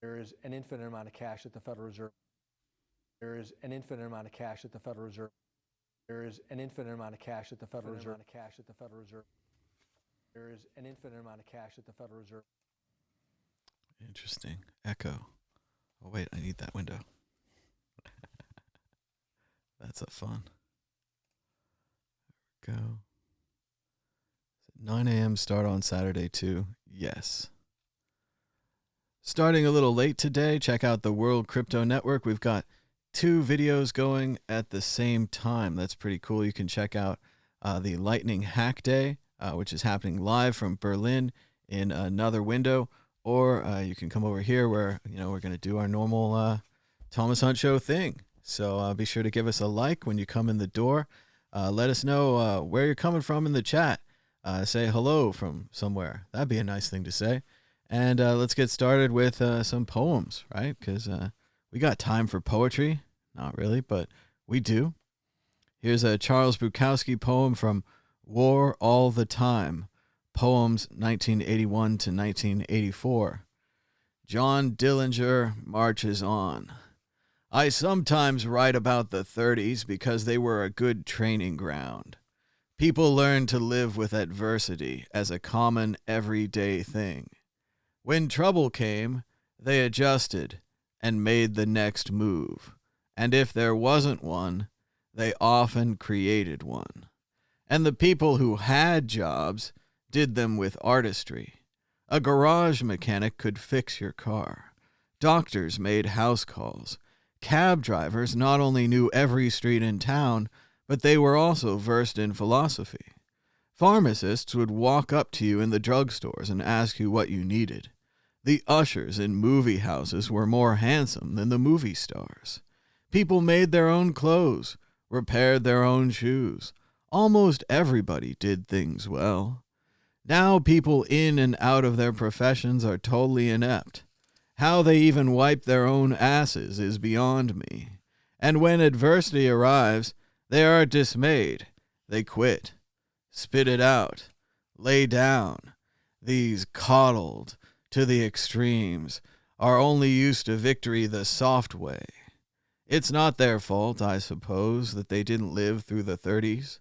There is an infinite amount of cash at the Federal Reserve. There is an infinite amount of cash at the Federal Reserve. There is an infinite amount of cash at the Federal Reserve. Cash at the Federal Reserve. There is an infinite amount of cash at the Federal Reserve. Interesting. Echo. Oh, wait, I need that window. That's a fun. There we go. 9 a.m. start on Saturday, too. Yes. Starting a little late today, check out the World Crypto Network. We've got 2 videos going at the same time. That's pretty cool. You can check out the Lightning Hack Day, which is happening live from Berlin in another window, or you can come over here where we're going to do our normal Thomas Hunt Show thing. So be sure to give us a like when you come in the door. Let us know where you're coming from in the chat. Say hello from somewhere. That'd be a nice thing to say. And let's get started with some poems, right? Because we got time for poetry. Not really, but we do. Here's a Charles Bukowski poem from War All the Time, Poems 1981 to 1984. John Dillinger marches on. I sometimes write about the 30s because they were a good training ground. People learned to live with adversity as a common everyday thing. When trouble came, they adjusted and made the next move. And if there wasn't one, they often created one. And the people who had jobs did them with artistry. A garage mechanic could fix your car. Doctors made house calls. Cab drivers not only knew every street in town, but they were also versed in philosophy. Pharmacists would walk up to you in the drugstores and ask you what you needed. The ushers in movie houses were more handsome than the movie stars. People made their own clothes, repaired their own shoes. Almost everybody did things well. Now people in and out of their professions are totally inept. How they even wipe their own asses is beyond me. And when adversity arrives, they are dismayed. They quit. Spit it out. Lay down. These coddled to the extremes are only used to victory the soft way. It's not their fault, I suppose, that they didn't live through the 30s,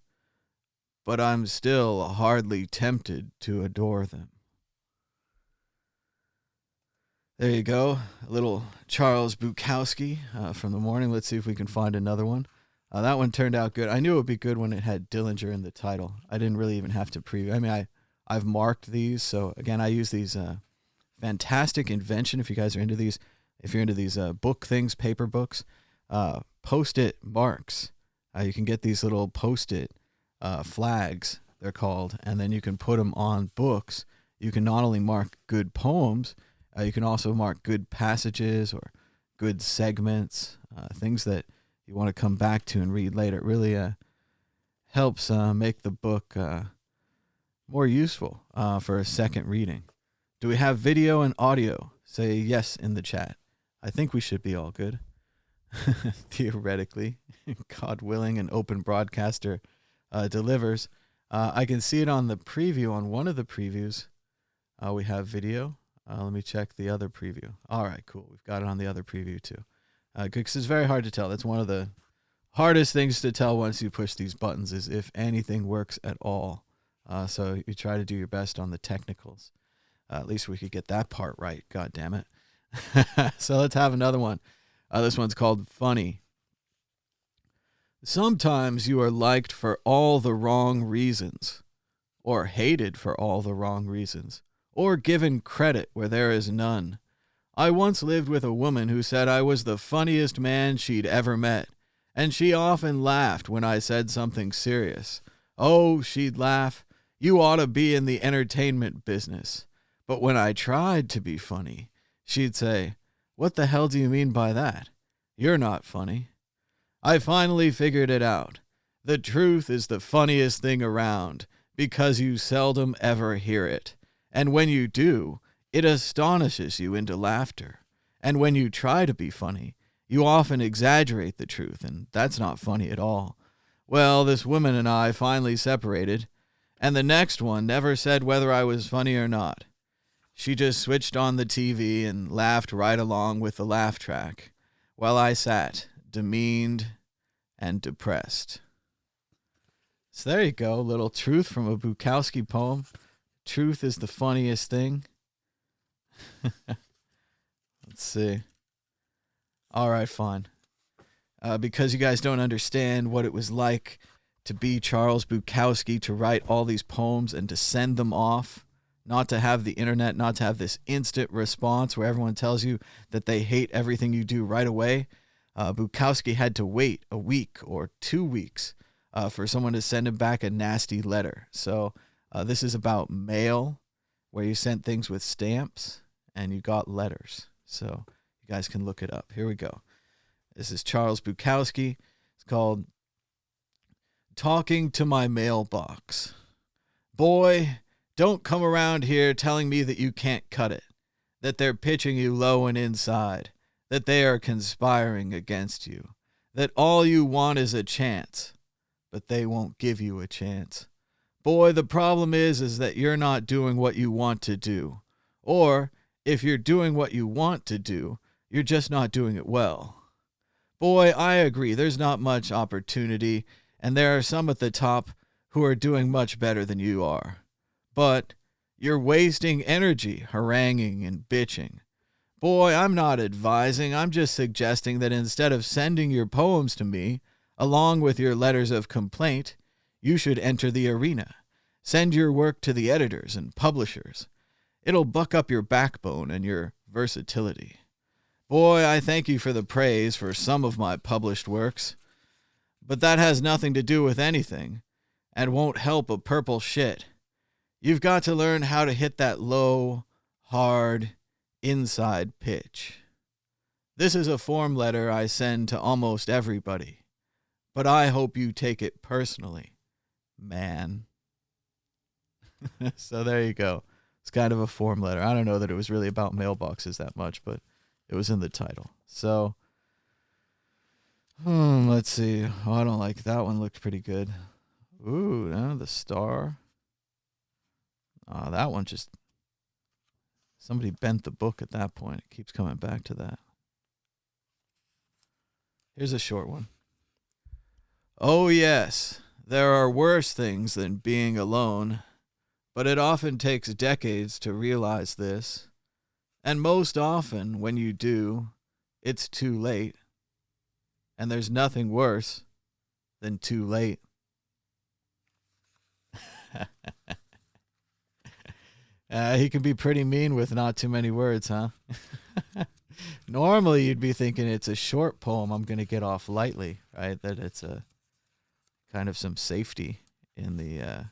but I'm still hardly tempted to adore them. There you go, a little Charles Bukowski from the morning. Let's see if we can find another one. That one turned out good. I knew it would be good when it had Dillinger in the title. I didn't really even have to preview. I mean, I've marked these, so again, I use these Fantastic Invention. If you guys are into these, if you're into these book things, paper books, Post-it marks. You can get these little Post-it flags, they're called, and then you can put them on books. You can not only mark good poems, you can also mark good passages or good segments, things that you want to come back to and read later. It really helps make the book more useful for a second reading. Do we have video and audio? Say yes in the chat. I think we should be all good. Theoretically, God willing, an open broadcaster delivers. I can see it on the preview. On one of the previews, we have video. Let me check the other preview. All right, cool. We've got it on the other preview too. Because it's very hard to tell. That's one of the hardest things to tell once you push these buttons is if anything works at all. So you try to do your best on the technicals. At least we could get that part right. God damn it. So let's have another one. This one's called Funny. Sometimes you are liked for all the wrong reasons, or hated for all the wrong reasons, or given credit where there is none. I once lived with a woman who said I was the funniest man she'd ever met, and she often laughed when I said something serious. Oh, she'd laugh, you ought to be in the entertainment business. But when I tried to be funny, she'd say, what the hell do you mean by that? You're not funny. I finally figured it out. The truth is the funniest thing around, because you seldom ever hear it. And when you do, it astonishes you into laughter. And when you try to be funny, you often exaggerate the truth, and that's not funny at all. Well, this woman and I finally separated, and the next one never said whether I was funny or not. She just switched on the TV and laughed right along with the laugh track, while I sat, demeaned and depressed. So there you go, little truth from a Bukowski poem. Truth is the funniest thing. Let's see. All right, fine. Because you guys don't understand what it was like to be Charles Bukowski, to write all these poems and to send them off, not to have the internet, not to have this instant response where everyone tells you that they hate everything you do right away. Bukowski had to wait a week or 2 weeks for someone to send him back a nasty letter. So this is about mail, where you sent things with stamps and you got letters. So you guys can look it up. Here we go. This is Charles Bukowski. It's called Talking to My Mailbox. Boy, don't come around here telling me that you can't cut it, that they're pitching you low and inside, that they are conspiring against you, that all you want is a chance, but they won't give you a chance. Boy, the problem is that you're not doing what you want to do. Or, if you're doing what you want to do, you're just not doing it well. Boy, I agree, there's not much opportunity, and there are some at the top who are doing much better than you are. But you're wasting energy haranguing and bitching. Boy, I'm not advising, I'm just suggesting that instead of sending your poems to me, along with your letters of complaint, you should enter the arena. Send your work to the editors and publishers. It'll buck up your backbone and your versatility. Boy, I thank you for the praise for some of my published works, but that has nothing to do with anything, and won't help a purple shit. You've got to learn how to hit that low, hard, inside pitch. This is a form letter I send to almost everybody, but I hope you take it personally, man. So there you go. It's kind of a form letter. I don't know that it was really about mailboxes that much, but it was in the title. So, let's see. Oh, I don't like that one. Looked pretty good. Ooh, no, the star. Oh, that one just... Somebody bent the book at that point. It keeps coming back to that. Here's a short one. Oh, yes, there are worse things than being alone, but it often takes decades to realize this. And most often, when you do, it's too late. And there's nothing worse than too late. He can be pretty mean with not too many words, huh? Normally, you'd be thinking it's a short poem. I'm going to get off lightly, right? That it's a kind of some safety in the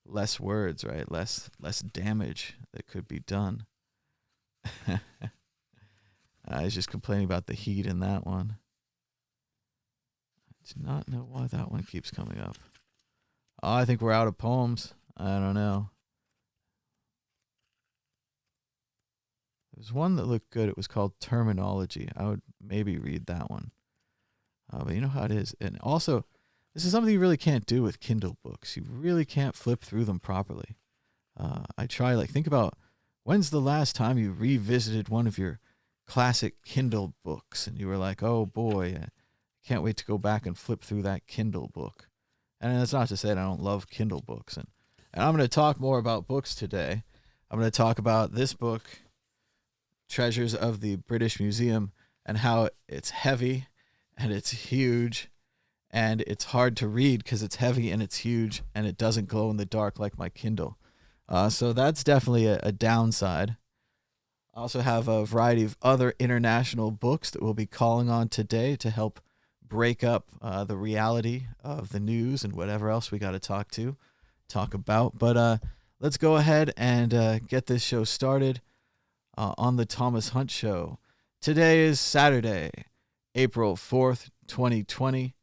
less words, right? Less damage that could be done. I was just complaining about the heat in that one. I do not know why that one keeps coming up. Oh, I think we're out of poems. I don't know. There was one that looked good. It was called Terminology. I would maybe read that one. But you know how it is. And also, this is something you really can't do with Kindle books. You really can't flip through them properly. I try, think about when's the last time you revisited one of your classic Kindle books and you were like, oh boy, I can't wait to go back and flip through that Kindle book. And that's not to say that I don't love Kindle books. And I'm going to talk more about books today. I'm going to talk about this book, Treasures of the British Museum, and how it's heavy and it's huge and it's hard to read because it's heavy and it's huge and it doesn't glow in the dark like my Kindle. So that's definitely a downside. I also have a variety of other international books that we'll be calling on today to help break up the reality of the news and whatever else we got to talk about. But let's go ahead and get this show started on the Thomas Hunt Show. Today is Saturday, April 4th, 2020.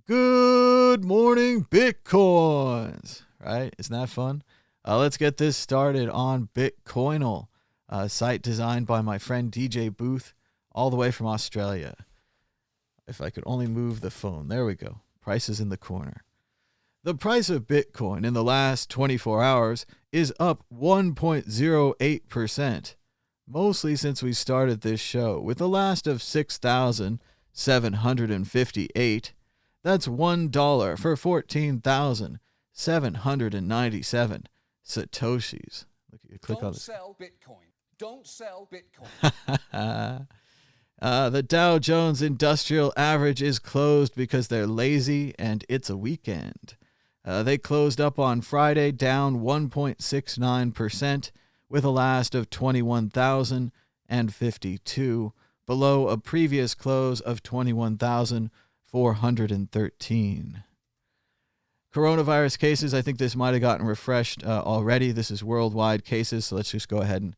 Good morning, Bitcoins. Right? Isn't that fun? Let's get this started on Bitcoinal, a site designed by my friend DJ Booth, all the way from Australia. If I could only move the phone. There we go. Price is in the corner. The price of Bitcoin in the last 24 hours is up 1.08%, mostly since we started this show, with the last of 6,758. That's $1 for 14,797 Satoshis. Look, you click on Don't sell Bitcoin. Don't sell Bitcoin. The Dow Jones Industrial Average is closed because they're lazy and it's a weekend. They closed up on Friday down 1.69% with a last of 21,052, below a previous close of 21,413. Coronavirus cases, I think this might have gotten refreshed already. This is worldwide cases, so let's just go ahead and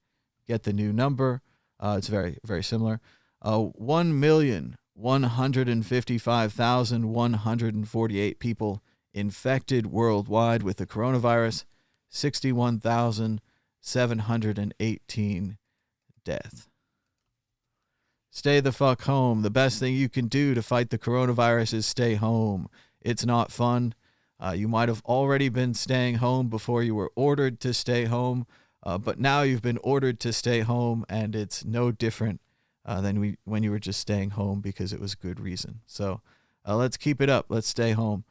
get the new number. It's very, very similar. 1,155,148 people infected worldwide with the coronavirus, 61,718 deaths. Stay the fuck home. The best thing you can do to fight the coronavirus is stay home. It's not fun. You might have already been staying home before you were ordered to stay home, but now you've been ordered to stay home, and it's no different than when you were just staying home because it was good reason. So let's keep it up. Let's stay home.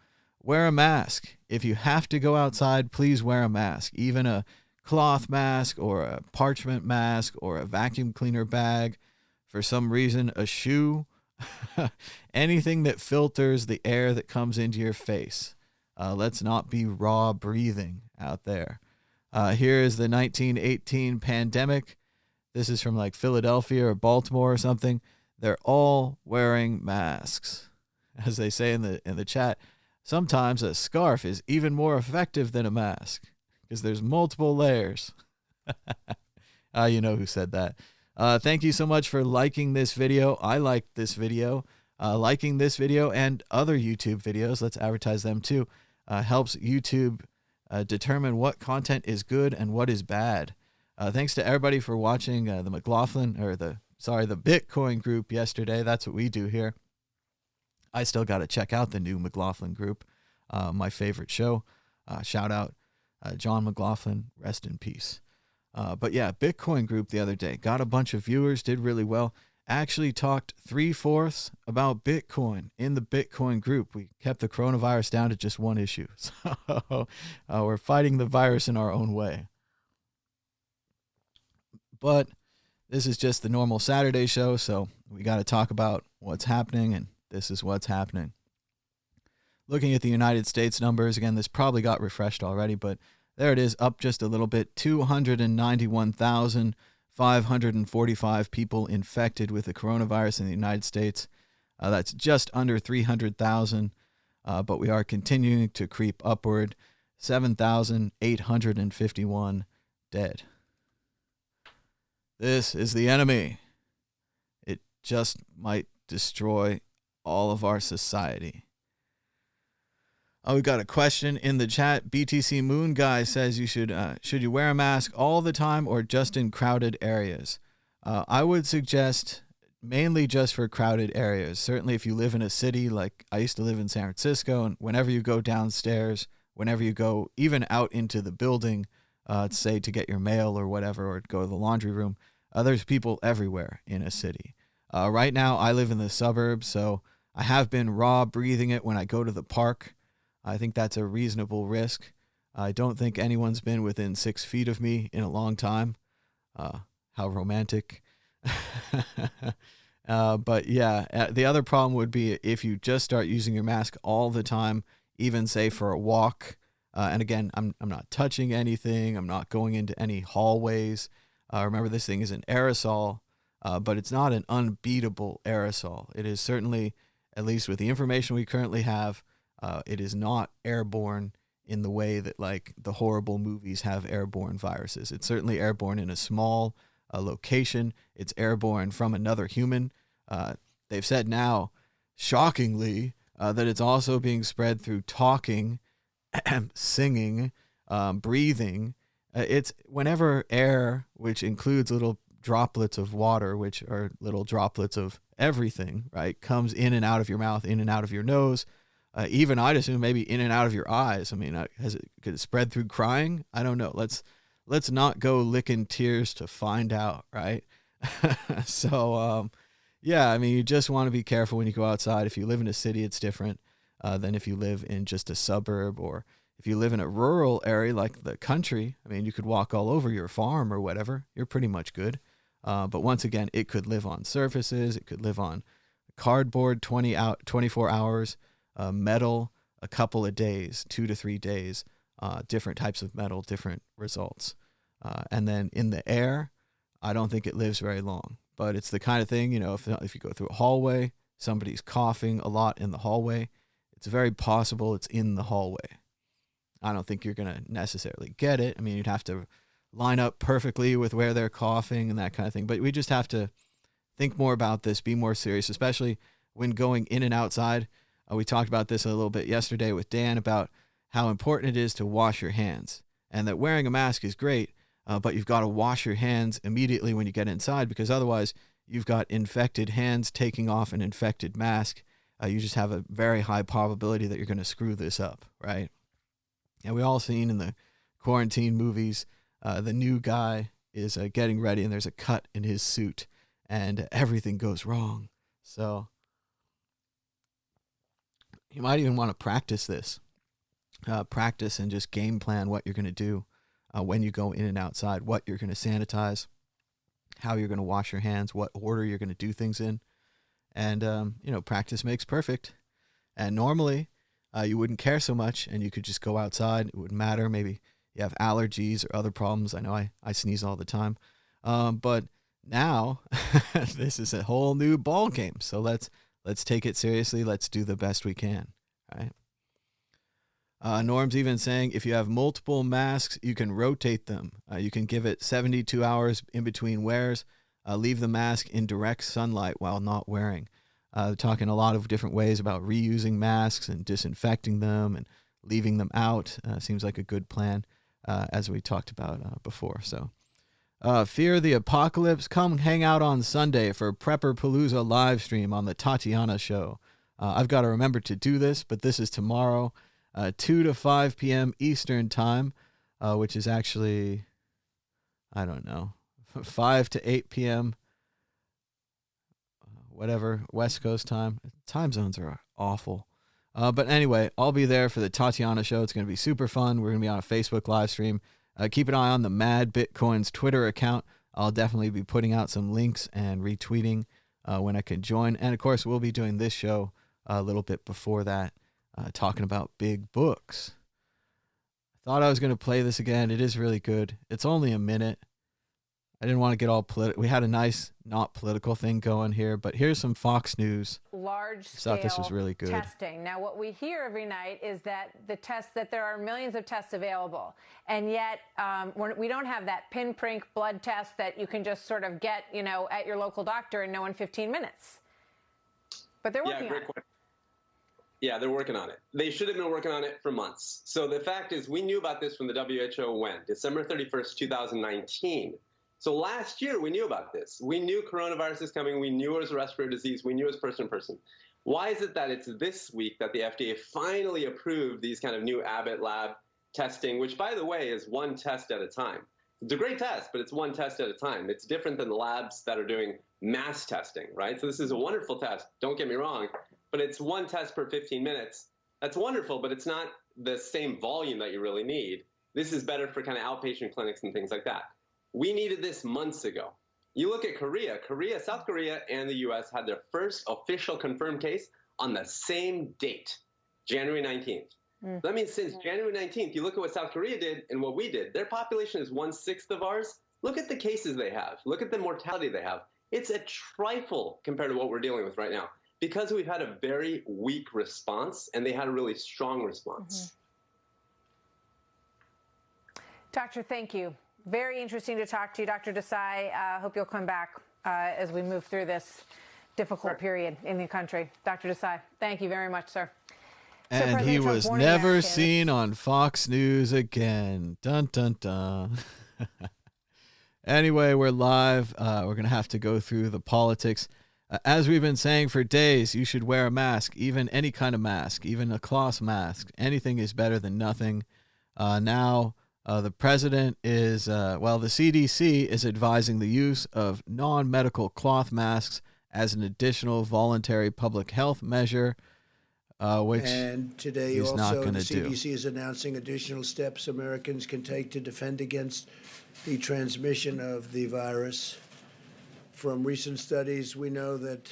Wear a mask. If you have to go outside, please wear a mask. Even a cloth mask or a parchment mask or a vacuum cleaner bag. For some reason, a shoe. Anything that filters the air that comes into your face. Let's not be raw breathing out there. Here is the 1918 pandemic. This is from like Philadelphia or Baltimore or something. They're all wearing masks. As they say in the chat, sometimes a scarf is even more effective than a mask because there's multiple layers. You know who said that. Thank you so much for liking this video. I liked this video. Liking this video and other YouTube videos, let's advertise them too, helps YouTube determine what content is good and what is bad. Thanks to everybody for watching the Bitcoin group yesterday. That's what we do here. I still got to check out the new McLaughlin group, my favorite show. Shout out John McLaughlin, rest in peace. But yeah, Bitcoin group the other day got a bunch of viewers, did really well. Actually talked 3/4 about Bitcoin in the Bitcoin group. We kept the coronavirus down to just one issue. So we're fighting the virus in our own way. But this is just the normal Saturday show, so we got to talk about what's happening, and this is what's happening. Looking at the United States numbers, again, this probably got refreshed already, but there it is, up just a little bit. 291,545 people infected with the coronavirus in the United States. That's just under 300,000, but we are continuing to creep upward. 7,851 dead. This is the enemy. It just might destroy all of our society. Oh, we got a question in the chat. BTC Moon Guy says should you wear a mask all the time or just in crowded areas? I would suggest mainly just for crowded areas. Certainly if you live in a city, like I used to live in San Francisco, and whenever you go downstairs, whenever you go even out into the building, say to get your mail or whatever, or go to the laundry room, there's people everywhere in a city. Right now I live in the suburbs, so I have been raw breathing it when I go to the park. I think that's a reasonable risk. I don't think anyone's been within 6 feet of me in a long time. How romantic. But yeah, the other problem would be if you just start using your mask all the time, even say for a walk. And again, I'm not touching anything. I'm not going into any hallways. Remember, this thing is an aerosol, but it's not an unbeatable aerosol. It is certainly, at least with the information we currently have, it is not airborne in the way that like the horrible movies have airborne viruses. It's certainly airborne in a small location. It's airborne from another human. They've said now, shockingly, that it's also being spread through talking, singing, breathing. It's whenever air, which includes little droplets of water, which are little droplets of everything, right, comes in and out of your mouth, in and out of your nose, Even I'd assume maybe in and out of your eyes. I mean, could it spread through crying? I don't know. Let's not go licking tears to find out, right? So, yeah, I mean, you just want to be careful when you go outside. If you live in a city, it's different than if you live in just a suburb, or if you live in a rural area like the country. I mean, you could walk all over your farm or whatever. You're pretty much good. But once again, it could live on surfaces. It could live on cardboard 24 hours, metal a couple of days, 2 to 3 days, different types of metal, different results. And then in the air, I don't think it lives very long. But it's the kind of thing, if you go through a hallway, somebody's coughing a lot in the hallway, it's very possible it's in the hallway. I don't think you're going to necessarily get it. I mean, you'd have to line up perfectly with where they're coughing and that kind of thing. But we just have to think more about this, be more serious, especially when going in and outside. We talked about this a little bit yesterday with Dan about how important it is to wash your hands, and that wearing a mask is great, but you've got to wash your hands immediately when you get inside, because otherwise you've got infected hands taking off an infected mask. You just have a very high probability that you're going to screw this up, right? And we all seen in the quarantine movies, the new guy is getting ready and there's a cut in his suit and everything goes wrong. So you might even want to practice this. Practice and just game plan what you're going to do when you go in and outside, what you're going to sanitize, how you're going to wash your hands, what order you're going to do things in. And, practice makes perfect. And normally you wouldn't care so much and you could just go outside. It wouldn't matter. Maybe you have allergies or other problems. I know I sneeze all the time. But now this is a whole new ball game. So let's take it seriously. Let's do the best we can. Right. Norm's even saying if you have multiple masks, you can rotate them. You can give it 72 hours in between wears. Leave the mask in direct sunlight while not wearing. Talking a lot of different ways about reusing masks and disinfecting them and leaving them out. Seems like a good plan, as we talked about before. So, Fear the Apocalypse. Come hang out on Sunday for Prepper Palooza live stream on the Tatiana Show. I've got to remember to do this, but this is tomorrow, 2 to 5 p.m. Eastern time, which is actually, I don't know, 5 to 8 p.m. Whatever, West Coast time. Time zones are awful. But anyway, I'll be there for the Tatiana Show. It's going to be super fun. We're going to be on a Facebook live stream. Keep an eye on the Mad Bitcoins Twitter account. I'll definitely be putting out some links and retweeting when I can join. And, of course, we'll be doing this show a little bit before that, talking about big books. I thought I was going to play this again. It is really good. It's only a minute. I didn't want to get all political. We had a nice, not political thing going here, but here's some Fox News. Large-scale thought this was really good. Testing. Now, what we hear every night is that that there are millions of tests available, and yet we don't have that pinprick blood test that you can just sort of get, at your local doctor and know in 15 minutes. But they're working on it. Yeah, they're working on it. They should have been working on it for months. So the fact is, we knew about this from the WHO when? December 31st, 2019. So last year, we knew about this. We knew coronavirus is coming. We knew it was a respiratory disease. We knew it was person to person. Why is it that it's this week that the FDA finally approved these kind of new Abbott lab testing, which, by the way, is one test at a time? It's a great test, but it's one test at a time. It's different than the labs that are doing mass testing, right? So this is a wonderful test. Don't get me wrong, but it's one test per 15 minutes. That's wonderful, but it's not the same volume that you really need. This is better for kind of outpatient clinics and things like that. We needed this months ago. You look at Korea, South Korea and the U.S. had their first official confirmed case on the same date, January 19th. That means since January 19th, you look at what South Korea did and what we did. Their population is 1/6 of ours. Look at the cases they have. Look at the mortality they have. It's a trifle compared to what we're dealing with right now because we've had a very weak response and they had a really strong response. Doctor, thank you. Very interesting to talk to you, Dr. Desai. Hope you'll come back as we move through this difficult period in the country. Dr. Desai, thank you very much, sir. And he was never seen on Fox News again. Dun, dun, dun. Anyway, we're live. We're going to have to go through the politics. As we've been saying for days, you should wear a mask, even any kind of mask, even a cloth mask. Anything is better than nothing. Now, the president is, the CDC is advising the use of non-medical cloth masks as an additional voluntary public health measure, which and today he's not also going the to do. CDC is announcing additional steps Americans can take to defend against the transmission of the virus. From recent studies, we know that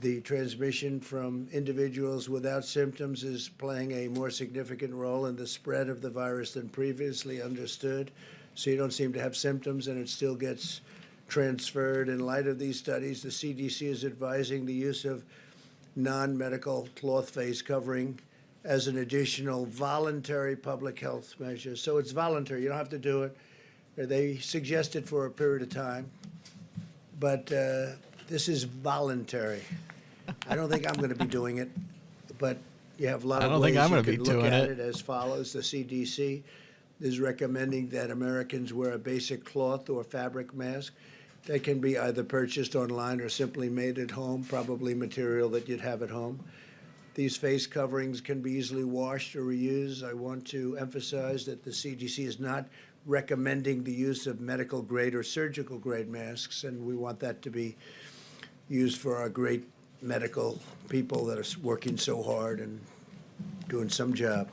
the transmission from individuals without symptoms is playing a more significant role in the spread of the virus than previously understood. So you don't seem to have symptoms and it still gets transferred. In light of these studies, the CDC is advising the use of non-medical cloth face covering as an additional voluntary public health measure. So it's voluntary. You don't have to do it. They suggest it for a period of time. But this is voluntary. I don't think I'm going to be doing it, but you have a lot of ways you can look at it as follows. The CDC is recommending that Americans wear a basic cloth or fabric mask that can be either purchased online or simply made at home, probably material that you'd have at home. These face coverings can be easily washed or reused. I want to emphasize that the CDC is not recommending the use of medical grade or surgical grade masks, and we want that to be used for our great medical people that are working so hard and doing some job.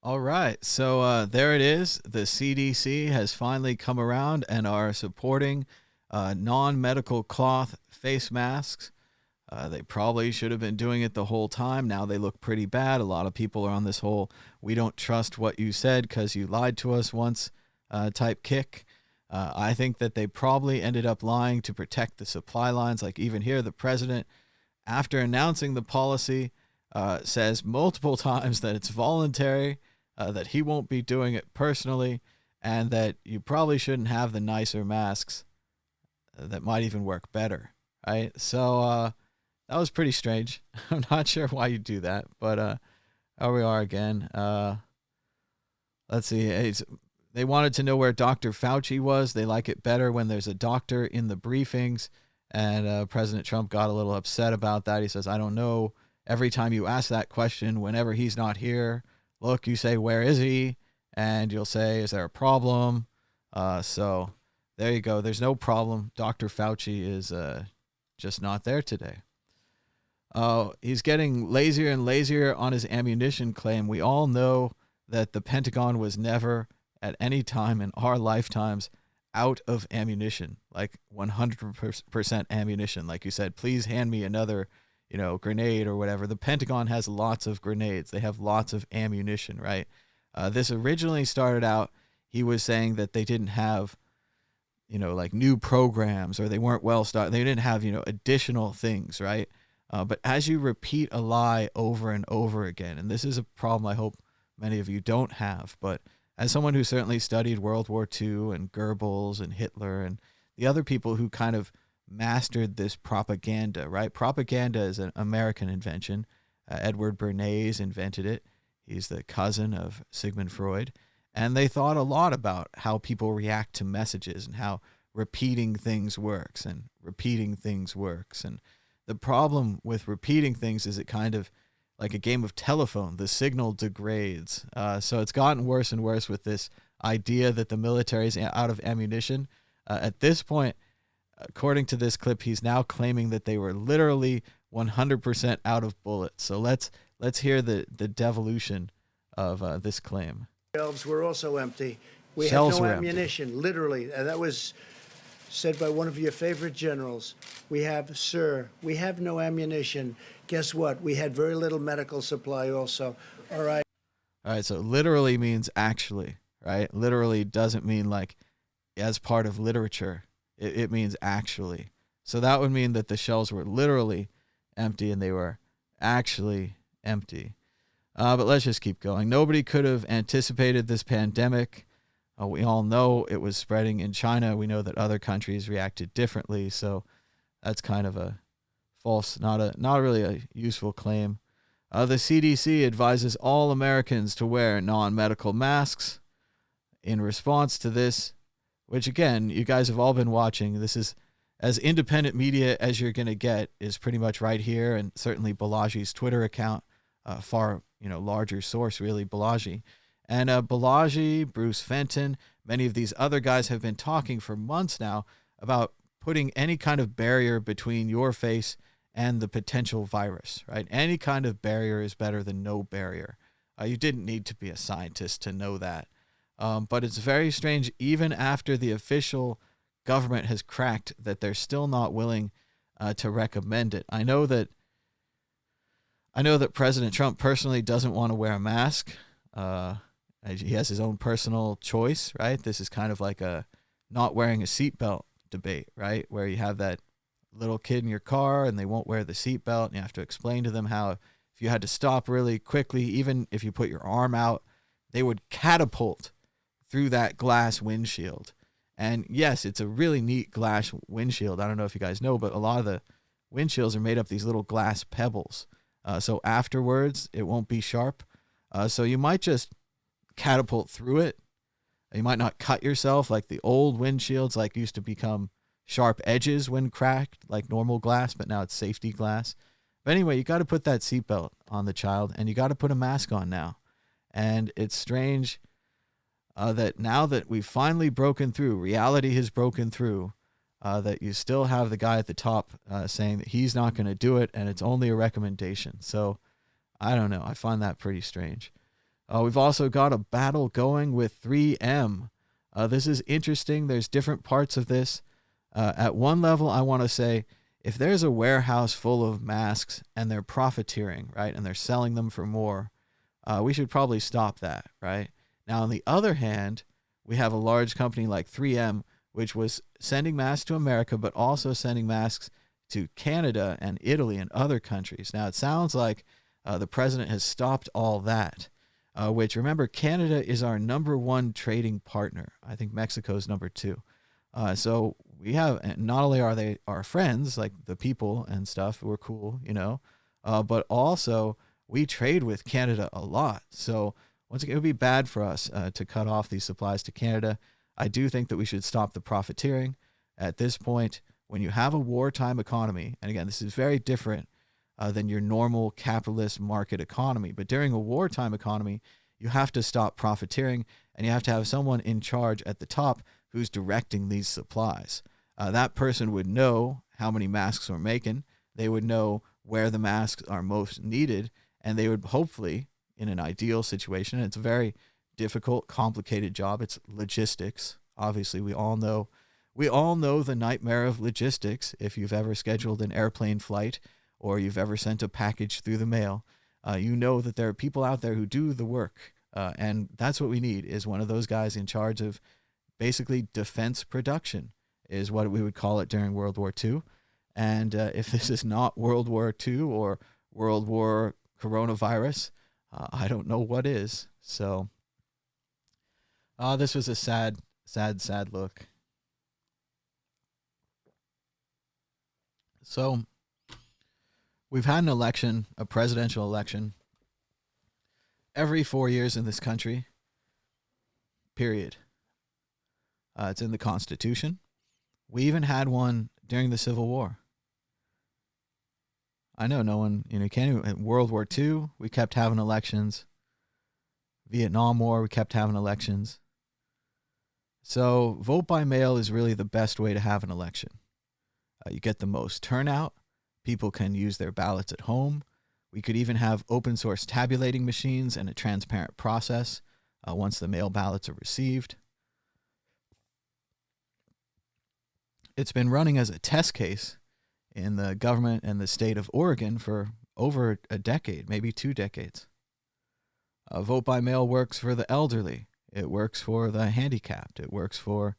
All right, so there it is. The CDC has finally come around and are supporting non-medical cloth face masks. They probably should have been doing it the whole time. Now they look pretty bad. A lot of people are on this whole "we don't trust what you said because you lied to us once" type kick. I think that they probably ended up lying to protect the supply lines. Like even here, the president, after announcing the policy, says multiple times that it's voluntary, that he won't be doing it personally, and that you probably shouldn't have the nicer masks that might even work better, right? So that was pretty strange. I'm not sure why you do that, but here we are again. Let's see. They wanted to know where Dr. Fauci was. They like it better when there's a doctor in the briefings, and President Trump got a little upset about that. He says, I don't know. Every time you ask that question, whenever he's not here, look, you say, where is he? And you'll say, is there a problem? So there you go. There's no problem. Dr. Fauci is just not there today. He's getting lazier and lazier on his ammunition claim. We all know that the Pentagon was never at any time in our lifetimes out of ammunition, like 100% ammunition. Like you said, please hand me another, grenade or whatever. The Pentagon has lots of grenades. They have lots of ammunition, right? This originally started out, he was saying that they didn't have, like new programs, or they weren't well started. They didn't have, additional things, right? But as you repeat a lie over and over again, and this is a problem I hope many of you don't have, but as someone who certainly studied World War II and Goebbels and Hitler and the other people who kind of mastered this propaganda, right? Propaganda is an American invention. Edward Bernays invented it. He's the cousin of Sigmund Freud. And they thought a lot about how people react to messages and how repeating things works and repeating things works. And the problem with repeating things is it kind of like a game of telephone. The signal degrades. So it's gotten worse and worse with this idea that the military is out of ammunition. At this point, according to this clip, he's now claiming that they were literally 100% out of bullets. So let's hear the devolution of this claim. Shelves were also empty. We had Shelves no were empty. ammunition, literally. And that was said by one of your favorite generals. We have no ammunition. Guess what? We had very little medical supply also. All right. All right, so literally means actually, right? Literally doesn't mean like as part of literature. It means actually. So that would mean that the shelves were literally empty and they were actually empty. But let's just keep going. Nobody could have anticipated this pandemic. We all know it was spreading in China. We know that other countries reacted differently. So that's kind of a false, not really a useful claim. The CDC advises all Americans to wear non-medical masks. In response to this, which again, you guys have all been watching, this is as independent media as you're going to get is pretty much right here, and certainly Balaji's Twitter account, far larger source really, Balaji. And Balaji, Bruce Fenton, many of these other guys have been talking for months now about putting any kind of barrier between your face and the potential virus, right? Any kind of barrier is better than no barrier. You didn't need to be a scientist to know that. But it's very strange, even after the official government has cracked, that they're still not willing to recommend it. I know that President Trump personally doesn't want to wear a mask. He has his own personal choice, right? This is kind of like a not wearing a seatbelt debate, right? Where you have that little kid in your car and they won't wear the seatbelt, and you have to explain to them how if you had to stop really quickly, even if you put your arm out, they would catapult through that glass windshield. And yes, it's a really neat glass windshield. I don't know if you guys know, but a lot of the windshields are made up of these little glass pebbles. So afterwards, it won't be sharp. So you might just catapult through it. You might not cut yourself like the old windshields, like used to become sharp edges when cracked, like normal glass, but now it's safety glass. But anyway, you got to put that seatbelt on the child, and you got to put a mask on now. And it's strange that now that we've finally broken through, reality has broken through, that you still have the guy at the top saying that he's not going to do it, and it's only a recommendation. So I don't know. I find that pretty strange. We've also got a battle going with 3M. This is interesting. There's different parts of this. At one level, I want to say, if there's a warehouse full of masks and they're profiteering, right, and they're selling them for more, we should probably stop that, right? Now, on the other hand, we have a large company like 3M, which was sending masks to America, but also sending masks to Canada and Italy and other countries. Now, it sounds like the president has stopped all that, which, remember, Canada is our #1 trading partner. I think Mexico's #2. So we have, not only are they our friends, like the people and stuff, we're cool, but also we trade with Canada a lot. So once again, it would be bad for us to cut off these supplies to Canada. I do think that we should stop the profiteering. At this point, when you have a wartime economy, and again, this is very different than your normal capitalist market economy, but during a wartime economy, you have to stop profiteering, and you have to have someone in charge at the top who's directing these supplies. That person would know how many masks we're making. They would know where the masks are most needed, and they would hopefully, in an ideal situation, and it's a very difficult, complicated job. It's logistics. Obviously, we all know the nightmare of logistics. If you've ever scheduled an airplane flight or you've ever sent a package through the mail, you know that there are people out there who do the work. And that's what we need, is one of those guys in charge of basically defense production, is what we would call it during World War II. And if this is not World War II or World War coronavirus, I don't know what is. So this was a sad look. So we've had an election, a presidential election, every 4 years in this country, period. It's in the Constitution. We even had one during the Civil War. I know no one, can't even, in World War II, we kept having elections. Vietnam War, we kept having elections. So vote by mail is really the best way to have an election. You get the most turnout. People can use their ballots at home. We could even have open source tabulating machines and a transparent process once the mail ballots are received. It's been running as a test case in the government and the state of Oregon for over a decade, maybe 2 decades. Vote by mail works for the elderly. It works for the handicapped. It works for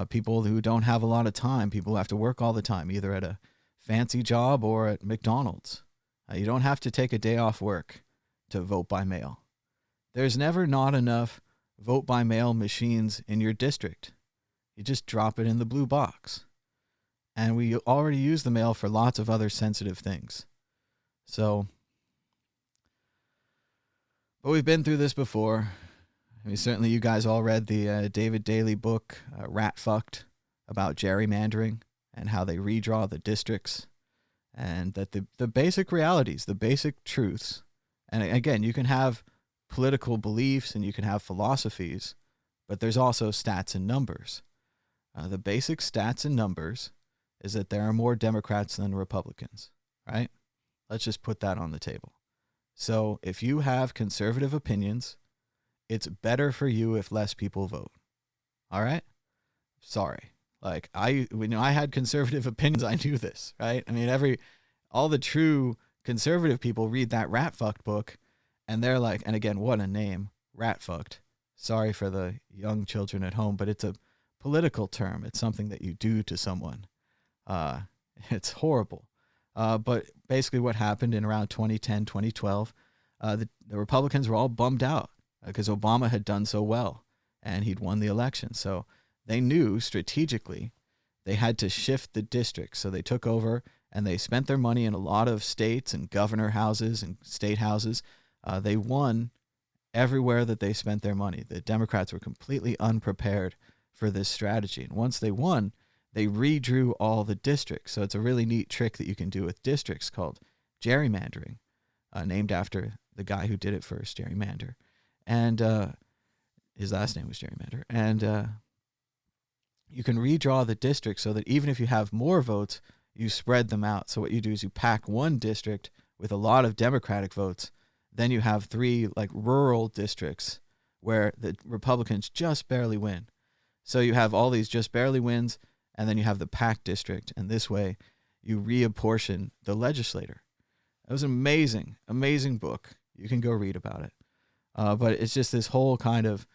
people who don't have a lot of time, people who have to work all the time, either at a fancy job or at McDonald's. You don't have to take a day off work to vote by mail. There's never not enough vote by mail machines in your district. You just drop it in the blue box. And we already use the mail for lots of other sensitive things. So, but we've been through this before. I mean, certainly you guys all read the David Daley book, Rat Fucked, about gerrymandering. and how they redraw the districts, and that the basic realities, the basic truths, and again, you can have political beliefs and you can have philosophies, but there's also stats and numbers. The basic stats and numbers is that there are more Democrats than Republicans, right? Let's just put that on the table. So if you have conservative opinions, it's better for you if less people vote. All right? Sorry. Like when I had conservative opinions, I knew this, right? I mean, all the true conservative people read that Rat Fucked book, and they're like, and again, what a name, Rat Fucked. Sorry for the young children at home, but it's a political term. It's something that you do to someone. It's horrible. But basically what happened in around 2010, 2012, the Republicans were all bummed out because Obama had done so well and he'd won the election. So they knew strategically they had to shift the districts. So they took over and they spent their money in a lot of states and governor houses and state houses. They won everywhere that they spent their money. The Democrats were completely unprepared for this strategy. And once they won, they redrew all the districts. So it's a really neat trick that you can do with districts called gerrymandering, named after the guy who did it first, Gerrymander. And his last name was Gerrymander. And you can redraw the district so that even if you have more votes, you spread them out. So what you do is you pack one district with a lot of Democratic votes. Then you have 3 like rural districts where the Republicans just barely win. So you have all these just barely wins, and then you have the packed district. And this way you reapportion the legislator. It was an amazing, amazing book. You can go read about it. But it's just this whole kind of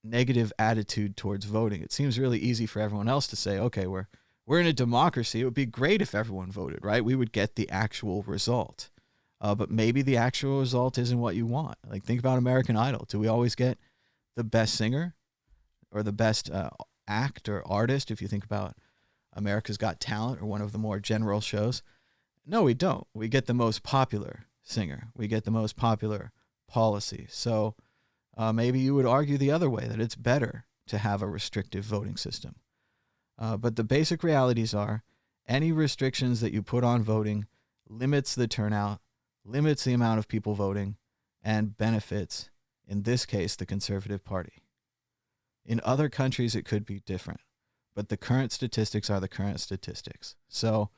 negative attitude towards voting. It seems really easy for everyone else to say, okay, we're in a democracy. It would be great if everyone voted, right? We would get the actual result. But maybe the actual result isn't what you want. Like, think about American Idol. Do we always get the best singer or the best act or artist? If you think about America's Got Talent or one of the more general shows, no, we don't. We get the most popular singer. We get the most popular policy. So maybe you would argue the other way, that it's better to have a restrictive voting system. But the basic realities are any restrictions that you put on voting limits the turnout, limits the amount of people voting, and benefits, in this case, the Conservative Party. In other countries, it could be different, but the current statistics are the current statistics. So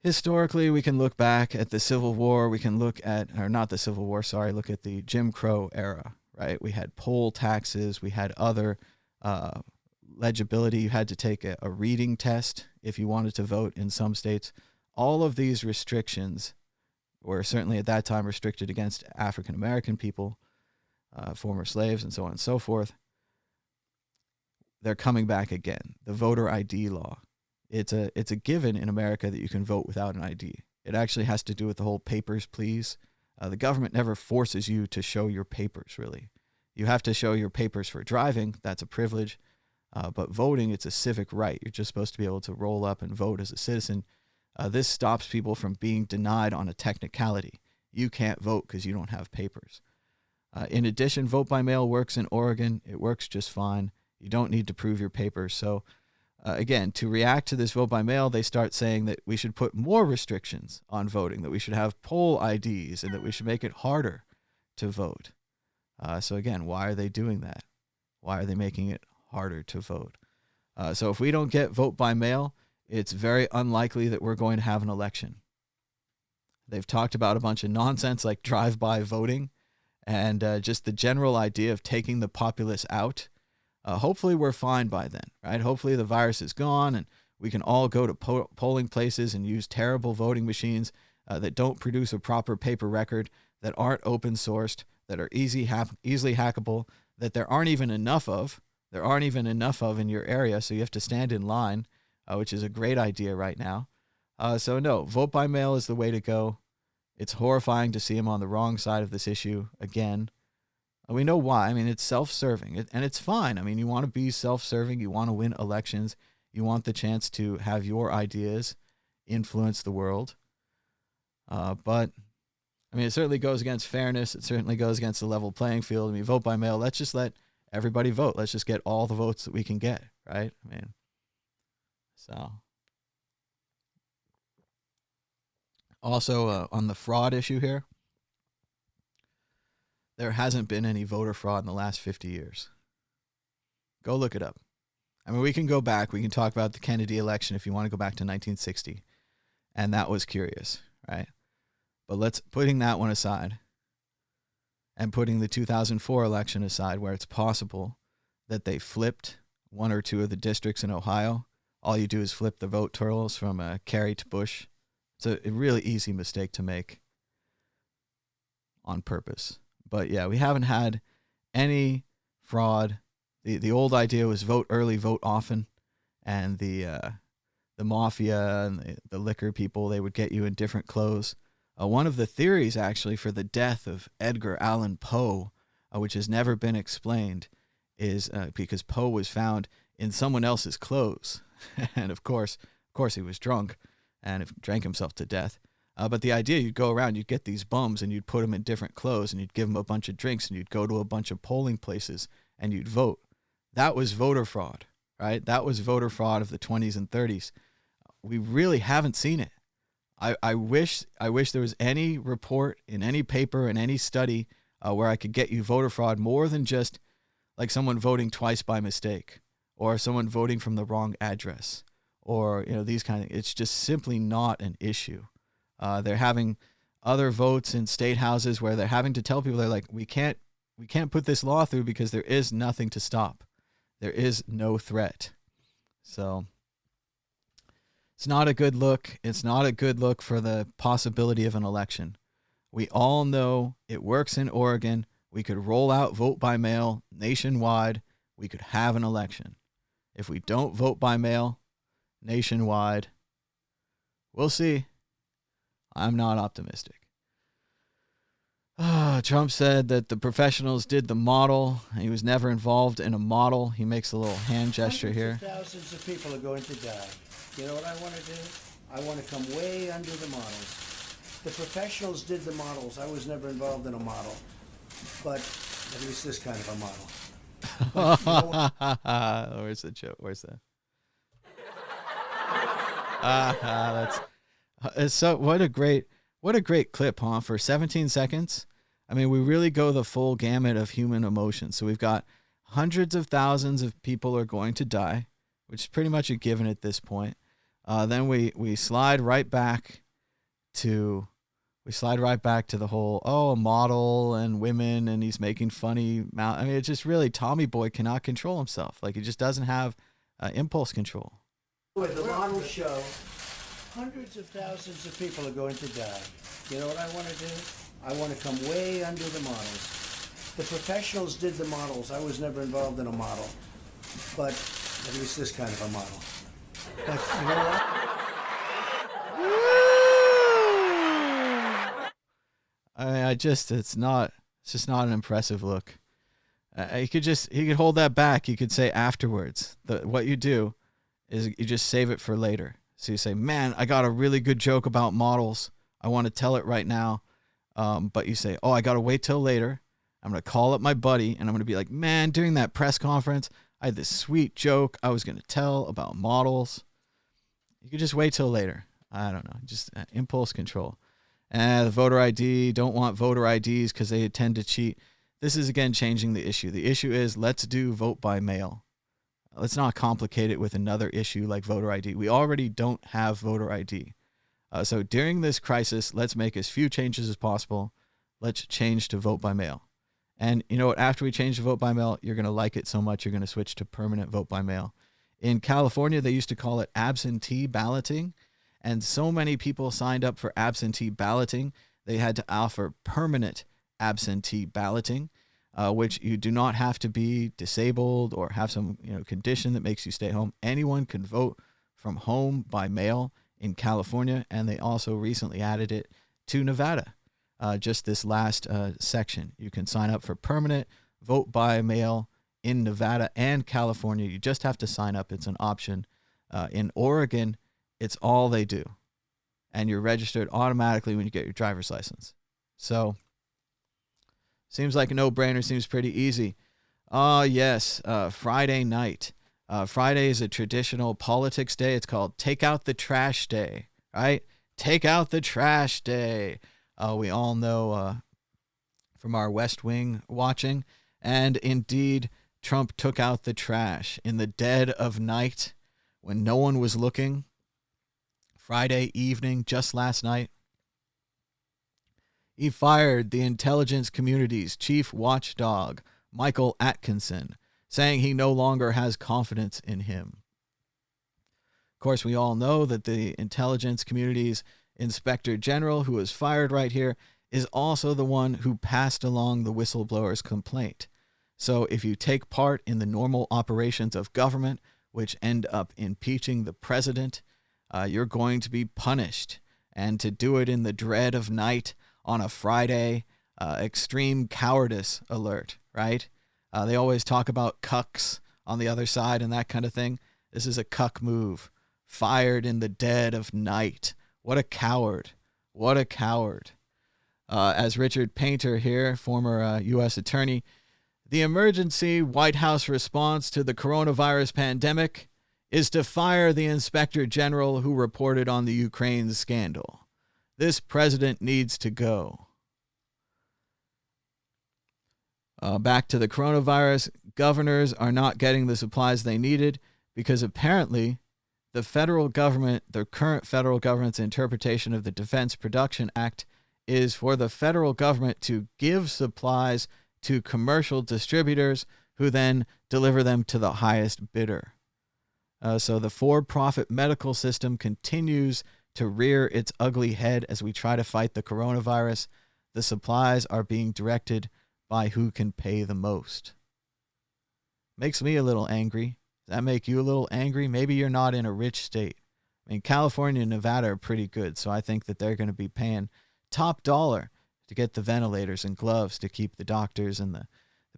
historically, we can look back at the Civil War. We can look at, or not the Civil War, sorry, look at the Jim Crow era, right? We had poll taxes. We had other legibility. You had to take a reading test if you wanted to vote in some states. All of these restrictions were certainly at that time restricted against African American people, former slaves, and so on and so forth. They're coming back again. The voter ID law. It's a given in America that you can vote without an ID. It actually has to do with the whole papers, please. The government never forces you to show your papers, really. You have to show your papers for driving. That's a privilege. But voting, it's a civic right. You're just supposed to be able to roll up and vote as a citizen. This stops people from being denied on a technicality. You can't vote because you don't have papers. In addition, vote by mail works in Oregon. It works just fine. You don't need to prove your papers. So again, to react to this vote by mail, they start saying that we should put more restrictions on voting, that we should have poll IDs, and that we should make it harder to vote. So again, why are they doing that? Why are they making it harder to vote? So if we don't get vote by mail, it's very unlikely that we're going to have an election. They've talked about a bunch of nonsense like drive-by voting and just the general idea of taking the populace out. Hopefully we're fine by then, right? Hopefully the virus is gone and we can all go to polling places and use terrible voting machines that don't produce a proper paper record, that aren't open sourced, that are easily hackable, that there aren't even enough of. There aren't even enough of in your area, so you have to stand in line, which is a great idea right now. So no, vote by mail is the way to go. It's horrifying to see him on the wrong side of this issue again. We know why. I mean, it's self-serving, and it's fine. I mean, you want to be self-serving. You want to win elections. You want the chance to have your ideas influence the world. But, I mean, it certainly goes against fairness. It certainly goes against the level playing field. I mean, vote by mail, let's just let everybody vote. Let's just get all the votes that we can get, right? I mean, So, also on the fraud issue here, there hasn't been any voter fraud in the last 50 years. Go look it up. I mean, we can go back. We can talk about the Kennedy election if you want to go back to 1960. And that was curious, right? But putting that one aside and putting the 2004 election aside, where it's possible that they flipped one or two of the districts in Ohio. All you do is flip the vote totals from Kerry to Bush. It's a really easy mistake to make on purpose. But yeah, we haven't had any fraud. The old idea was vote early, vote often, and the mafia and the liquor people, they would get you in different clothes. One of the theories actually for the death of Edgar Allan Poe, which has never been explained, is because Poe was found in someone else's clothes, and of course he was drunk and drank himself to death. But the idea, you'd go around, you'd get these bums and you'd put them in different clothes and you'd give them a bunch of drinks and you'd go to a bunch of polling places and you'd vote. That was voter fraud, right? That was voter fraud of the 20s and 30s. We really haven't seen it. I wish there was any report in any paper, in any study where I could get you voter fraud more than just like someone voting twice by mistake or someone voting from the wrong address or, these kind of, it's just simply not an issue. They're having other votes in state houses where they're having to tell people, they're like, we can't put this law through because there is nothing to stop. There is no threat. So it's not a good look. It's not a good look for the possibility of an election. We all know it works in Oregon. We could roll out vote by mail nationwide. We could have an election. If we don't vote by mail nationwide, we'll see. I'm not optimistic. Trump said that the professionals did the model. He was never involved in a model. He makes a little hand gesture here. Thousands of people are going to die. You know what I want to do? I want to come way under the models. The professionals did the models. I was never involved in a model, but at least this kind of a model. But, Where's the joke? Where's the? That's so. What a great clip, huh? For 17 seconds. I mean, we really go the full gamut of human emotion. So we've got hundreds of thousands of people are going to die, which is pretty much a given at this point. Then we slide right back to the whole model and women, and he's making funny mouth. I mean, it's just really Tommy Boy cannot control himself. Like, he just doesn't have impulse control. with the model show, hundreds of thousands of people are going to die. You know what I want to do? I want to come way under the models. The professionals did the models. I was never involved in a model, but at least this kind of a model. But you know what? I mean, it's just not an impressive look. He could hold that back. He could say afterwards. What you do is you just save it for later. So you say, man, I got a really good joke about models. I want to tell it right now. But you say, oh, I got to wait till later. I'm going to call up my buddy and I'm going to be like, man, during that press conference, I had this sweet joke I was going to tell about models. You could just wait till later. I don't know. Just impulse control. The voter ID, don't want voter IDs because they tend to cheat. This is, again, changing the issue. The issue is let's do vote by mail. Let's not complicate it with another issue like voter ID. We already don't have voter ID. So during this crisis, let's make as few changes as possible. Let's change to vote by mail. And you know what? After we change to vote by mail, you're going to like it so much, you're going to switch to permanent vote by mail. In California, they used to call it absentee balloting. And so many people signed up for absentee balloting, they had to offer permanent absentee balloting, which you do not have to be disabled or have some condition that makes you stay home. Anyone can vote from home by mail in California, and they also recently added it to Nevada. Just this last section, you can sign up for permanent vote by mail in Nevada and California. You just have to sign up. It's an option. In Oregon, it's all they do. And you're registered automatically when you get your driver's license. So, seems like a no-brainer. Seems pretty easy. Yes, Friday night. Friday is a traditional politics day. It's called Take Out the Trash Day, right? Take out the trash day. We all know from our West Wing watching. And indeed, Trump took out the trash in the dead of night when no one was looking. Friday evening, just last night. He fired the intelligence community's chief watchdog, Michael Atkinson, saying he no longer has confidence in him. Of course, we all know that the intelligence community's inspector general, who was fired right here, is also the one who passed along the whistleblower's complaint. So if you take part in the normal operations of government, which end up impeaching the president, you're going to be punished. And to do it in the dread of night on a Friday, extreme cowardice alert, right? They always talk about cucks on the other side and that kind of thing. This is a cuck move. Fired in the dead of night. What a coward. What a coward. As Richard Painter here, former U.S. attorney, the emergency White House response to the coronavirus pandemic is to fire the inspector general who reported on the Ukraine scandal. This president needs to go. Back to the coronavirus, governors are not getting the supplies they needed because apparently the federal government, the current federal government's interpretation of the Defense Production Act is for the federal government to give supplies to commercial distributors who then deliver them to the highest bidder. So the for-profit medical system continues to rear its ugly head as we try to fight the coronavirus. The supplies are being directed by who can pay the most. Makes me a little angry. Does that make you a little angry? Maybe you're not in a rich state. I mean, California and Nevada are pretty good, so I think that they're going to be paying top dollar to get the ventilators and gloves to keep the doctors and the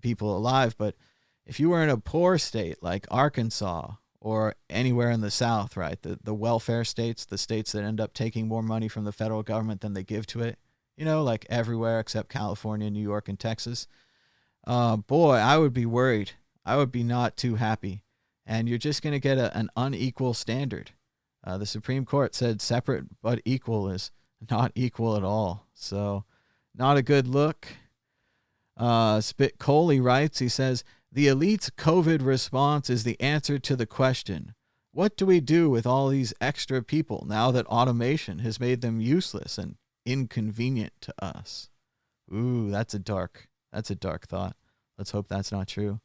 people alive. But if you were in a poor state like Arkansas or anywhere in the South, right, the welfare states, the states that end up taking more money from the federal government than they give to it, you know, like everywhere except California, New York, and Texas, boy, I would be worried. I would be not too happy. And you're just going to get an unequal standard. The Supreme Court said separate but equal is not equal at all. So not a good look. Spit Coley writes, he says, the elite's COVID response is the answer to the question, what do we do with all these extra people now that automation has made them useless and inconvenient to us? Ooh, that's a dark thought. Let's hope that's not true.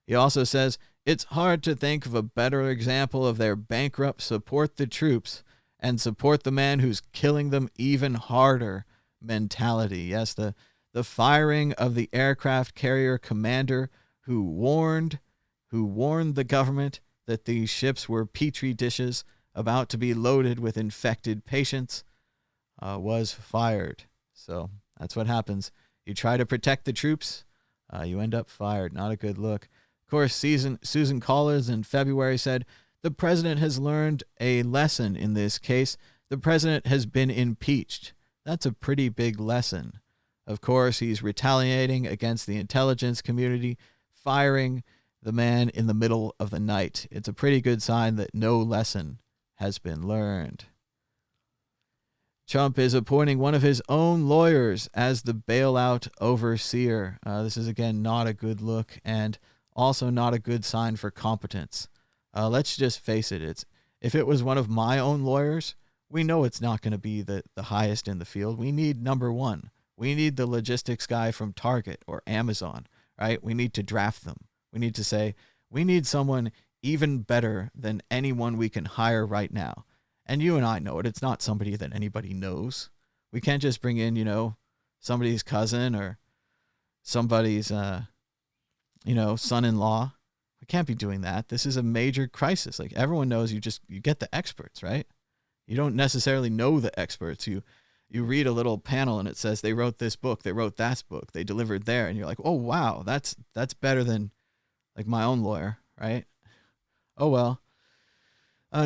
He also says, it's hard to think of a better example of their bankrupt support the troops and support the man who's killing them even harder mentality. Yes, the firing of the aircraft carrier commander who warned the government that these ships were petri dishes about to be loaded with infected patients was fired. So that's what happens. You try to protect the troops, you end up fired. Not a good look. Of course, Susan Collins in February said, the president has learned a lesson in this case. The president has been impeached. That's a pretty big lesson. Of course, he's retaliating against the intelligence community, firing the man in the middle of the night. It's a pretty good sign that no lesson has been learned. Trump is appointing one of his own lawyers as the bailout overseer. This is, again, not a good look and also not a good sign for competence. Let's just face it. If it was one of my own lawyers, we know it's not going to be the highest in the field. We need number one. We need the logistics guy from Target or Amazon, right? We need to draft them. We need to say, we need someone even better than anyone we can hire right now. And you and I know it. It's not somebody that anybody knows. We can't just bring in, somebody's cousin or somebody's, son-in-law. We can't be doing that. This is a major crisis. Like, everyone knows you get the experts, right? You don't necessarily know the experts. You read a little panel and it says they wrote this book, they wrote that book, they delivered there, and you're like, oh wow, that's better than like my own lawyer, right? Oh well.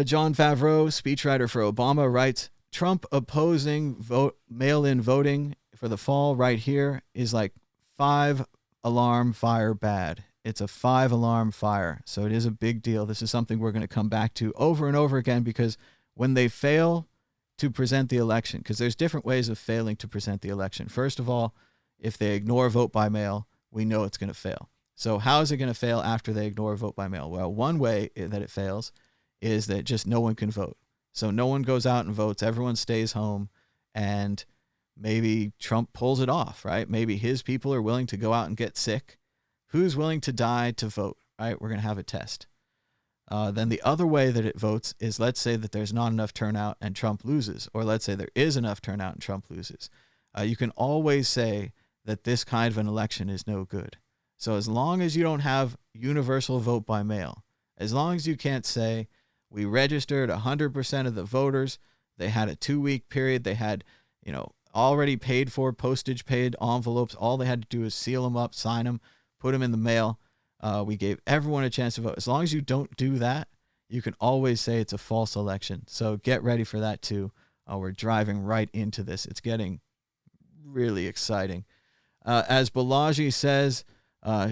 John Favreau, speechwriter for Obama, writes, Trump opposing mail-in voting for the fall right here is like 5 alarm fire bad. It's a 5-alarm fire. So it is a big deal. This is something we're going to come back to over and over again, because when they fail to present the election, because there's different ways of failing to present the election. First of all, if they ignore vote by mail, we know it's going to fail. So how is it going to fail after they ignore vote by mail? Well, one way that it fails is that just no one can vote. So no one goes out and votes. Everyone stays home, and maybe Trump pulls it off, right? Maybe his people are willing to go out and get sick. Who's willing to die to vote, right? We're going to have a test. Then the other way that it votes is, let's say that there's not enough turnout and Trump loses, or let's say there is enough turnout and Trump loses. You can always say that this kind of an election is no good. So as long as you don't have universal vote by mail, as long as you can't say we registered 100% of the voters, they had a 2-week period, they had, already paid for postage paid envelopes, all they had to do is seal them up, sign them, put them in the mail. We gave everyone a chance to vote. As long as you don't do that, you can always say it's a false election. So get ready for that too. We're driving right into this. It's getting really exciting. As Balaji says,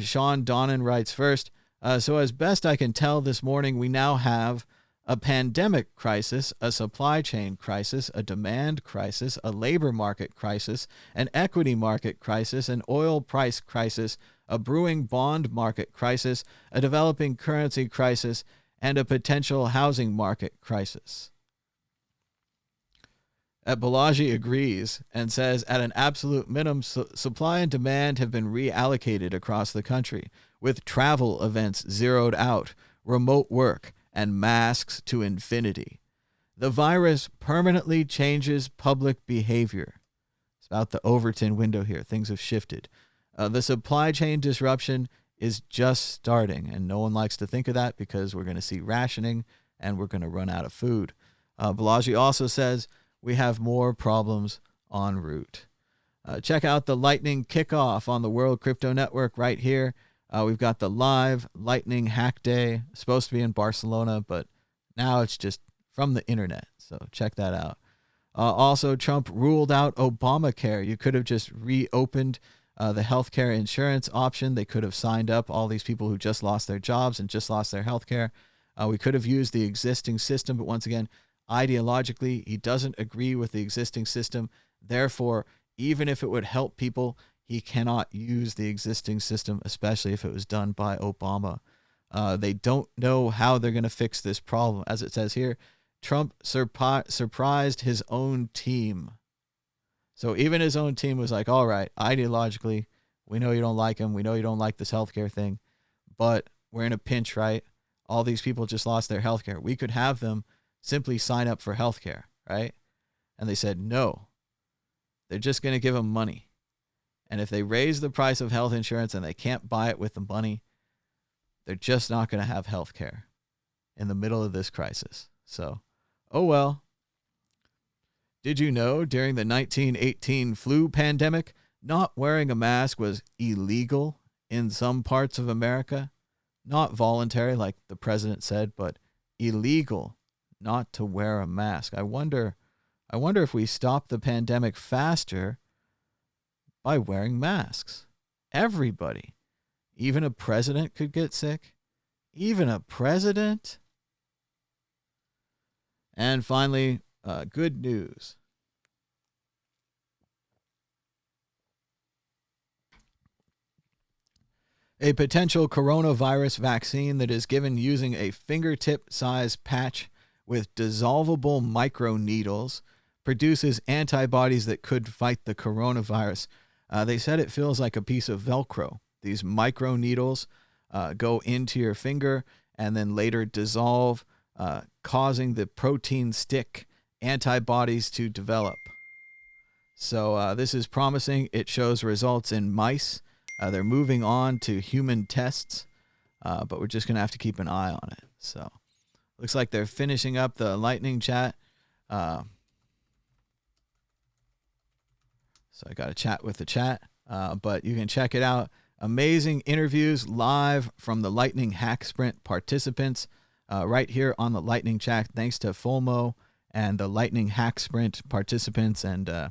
Sean Donnan writes first, so as best I can tell this morning, we now have a pandemic crisis, a supply chain crisis, a demand crisis, a labor market crisis, an equity market crisis, an oil price crisis, a brewing bond market crisis, a developing currency crisis, and a potential housing market crisis. Balaji agrees and says, at an absolute minimum, supply and demand have been reallocated across the country, with travel events zeroed out, remote work, and masks to infinity. The virus permanently changes public behavior. It's about the Overton window here. Things have shifted. The supply chain disruption is just starting, and no one likes to think of that because we're going to see rationing and we're going to run out of food. Balaji also says we have more problems en route. Check out the Lightning Kickoff on the World Crypto Network right here. We've got the live Lightning Hack Day. It's supposed to be in Barcelona, but now it's just from the internet. So check that out. Also, Trump ruled out Obamacare. You could have just reopened the healthcare insurance option. They could have signed up all these people who just lost their jobs and just lost their healthcare. We could have used the existing system, but once again, ideologically, he doesn't agree with the existing system. Therefore, even if it would help people, he cannot use the existing system, especially if it was done by Obama. They don't know how they're going to fix this problem. As it says here, Trump surprised his own team. So even his own team was like, all right, ideologically, we know you don't like him. We know you don't like this healthcare thing, but we're in a pinch, right? All these people just lost their healthcare. We could have them simply sign up for healthcare, right? And they said, no, they're just going to give them money. And if they raise the price of health insurance and they can't buy it with the money, they're just not going to have health care in the middle of this crisis. So, oh well. Did you know during the 1918 flu pandemic, not wearing a mask was illegal in some parts of America? Not voluntary, like the president said, but illegal not to wear a mask. I wonder if we stop the pandemic faster by wearing masks. Everybody. Even a president could get sick. Even a president. And finally, good news. A potential coronavirus vaccine that is given using a fingertip-sized patch with dissolvable microneedles produces antibodies that could fight the coronavirus. They said it feels like a piece of Velcro. These microneedles go into your finger and then later dissolve, causing the protein stick antibodies to develop. So this is promising. It shows results in mice. They're moving on to human tests, but we're just going to have to keep an eye on it. So looks like they're finishing up the Lightning chat. So I got to chat with the chat, but you can check it out. Amazing interviews live from the Lightning Hack Sprint participants right here on the Lightning chat. Thanks to FOMO and the Lightning Hack Sprint participants and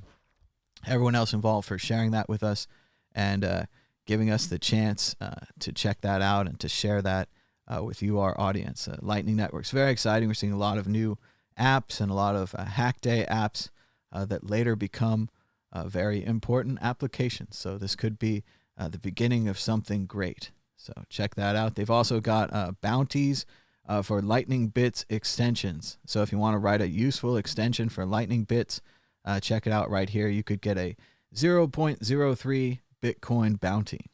everyone else involved for sharing that with us. And giving us the chance to check that out and to share that with you, our audience. Lightning Network's very exciting. We're seeing a lot of new apps and a lot of Hack Day apps that later become very important applications. So this could be the beginning of something great. So check that out. They've also got bounties for Lightning Bits extensions. So if you want to write a useful extension for Lightning Bits, check it out right here. You could get a 0.03 Bitcoin bounty.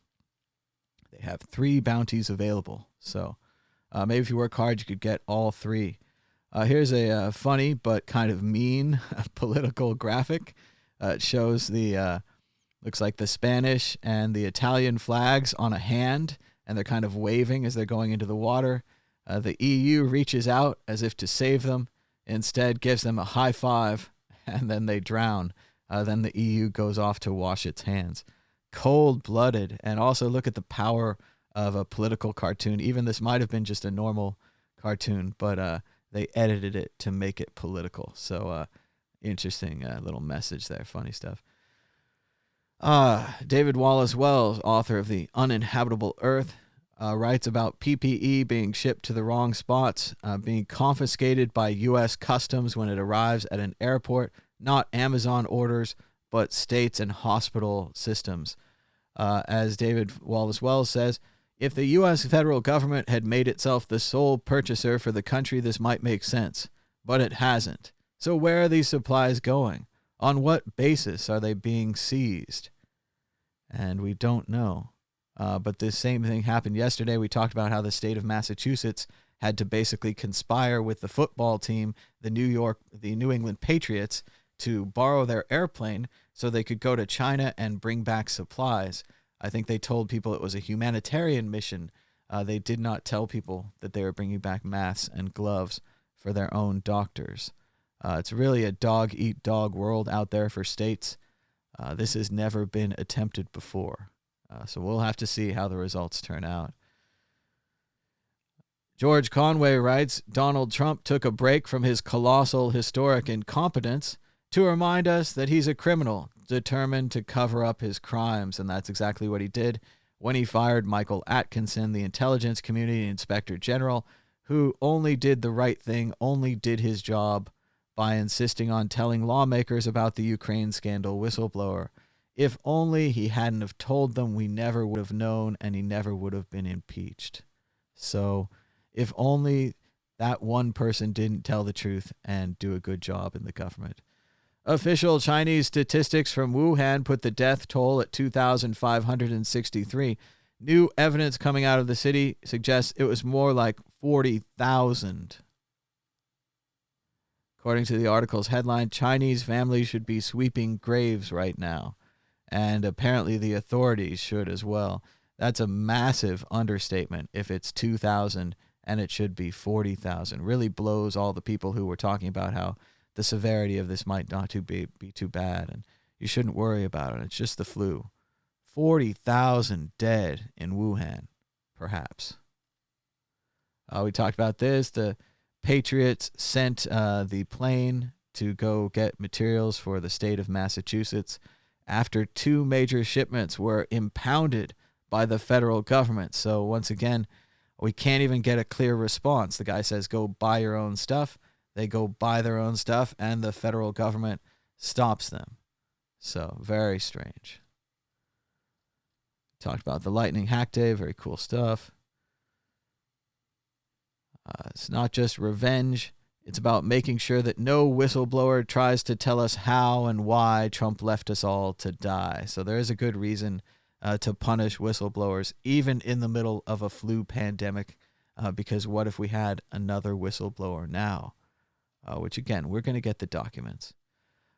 They have 3 bounties available. So maybe if you work hard, you could get all 3. Here's a funny but kind of mean political graphic. It shows the looks like the Spanish and the Italian flags on a hand, and they're kind of waving as they're going into the water. The EU reaches out as if to save them, instead gives them a high five, and then they drown. Then the EU goes off to wash its hands. Cold-blooded. And also look at the power of a political cartoon. Even this might have been just a normal cartoon, but they edited it to make it political. So interesting little message there. Funny stuff. David Wallace Wells, author of The Uninhabitable Earth, writes about PPE being shipped to the wrong spots, being confiscated by U.S. Customs when it arrives at an airport, not Amazon orders, but states and hospital systems. As David Wallace Wells says, if the U.S. federal government had made itself the sole purchaser for the country, this might make sense, but it hasn't. So where are these supplies going? On what basis are they being seized? And we don't know. But this same thing happened yesterday. We talked about how the state of Massachusetts had to basically conspire with the football team, the New England Patriots, to borrow their airplane so they could go to China and bring back supplies. I think they told people it was a humanitarian mission. They did not tell people that they were bringing back masks and gloves for their own doctors. It's really a dog-eat-dog world out there for states. This has never been attempted before. So we'll have to see how the results turn out. George Conway writes, Donald Trump took a break from his colossal historic incompetence to remind us that he's a criminal determined to cover up his crimes. And that's exactly what he did when he fired Michael Atkinson, the intelligence community inspector general, who only did the right thing, only did his job by insisting on telling lawmakers about the Ukraine scandal whistleblower. If only he hadn't have told them, we never would have known, and he never would have been impeached. So if only that one person didn't tell the truth and do a good job in the government. Official Chinese statistics from Wuhan put the death toll at 2,563. New evidence coming out of the city suggests it was more like 40,000. According to the article's headline, Chinese families should be sweeping graves right now. And apparently the authorities should as well. That's a massive understatement if it's 2,000 and it should be 40,000. Really blows all the people who were talking about how the severity of this might not be too bad and you shouldn't worry about it. It's just the flu. 40,000 dead in Wuhan, perhaps. We talked about this. The Patriots sent the plane to go get materials for the state of Massachusetts after 2 major shipments were impounded by the federal government. So once again, we can't even get a clear response. The guy says, go buy your own stuff. They go buy their own stuff, and the federal government stops them. So very strange. Talked about the Lightning Hack Day. Very cool stuff. It's not just revenge. It's about making sure that no whistleblower tries to tell us how and why Trump left us all to die. So there is a good reason to punish whistleblowers, even in the middle of a flu pandemic, because what if we had another whistleblower now? Which, again, we're going to get the documents.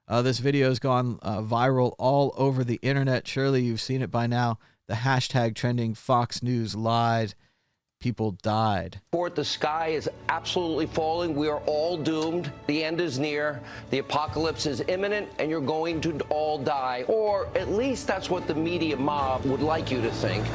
This video has gone viral all over the internet. Surely you've seen it by now. The hashtag trending Fox News lied. People died. The sky is absolutely falling. We are all doomed. The end is near. The apocalypse is imminent, and you're going to all die. Or at least that's what the media mob would like you to think.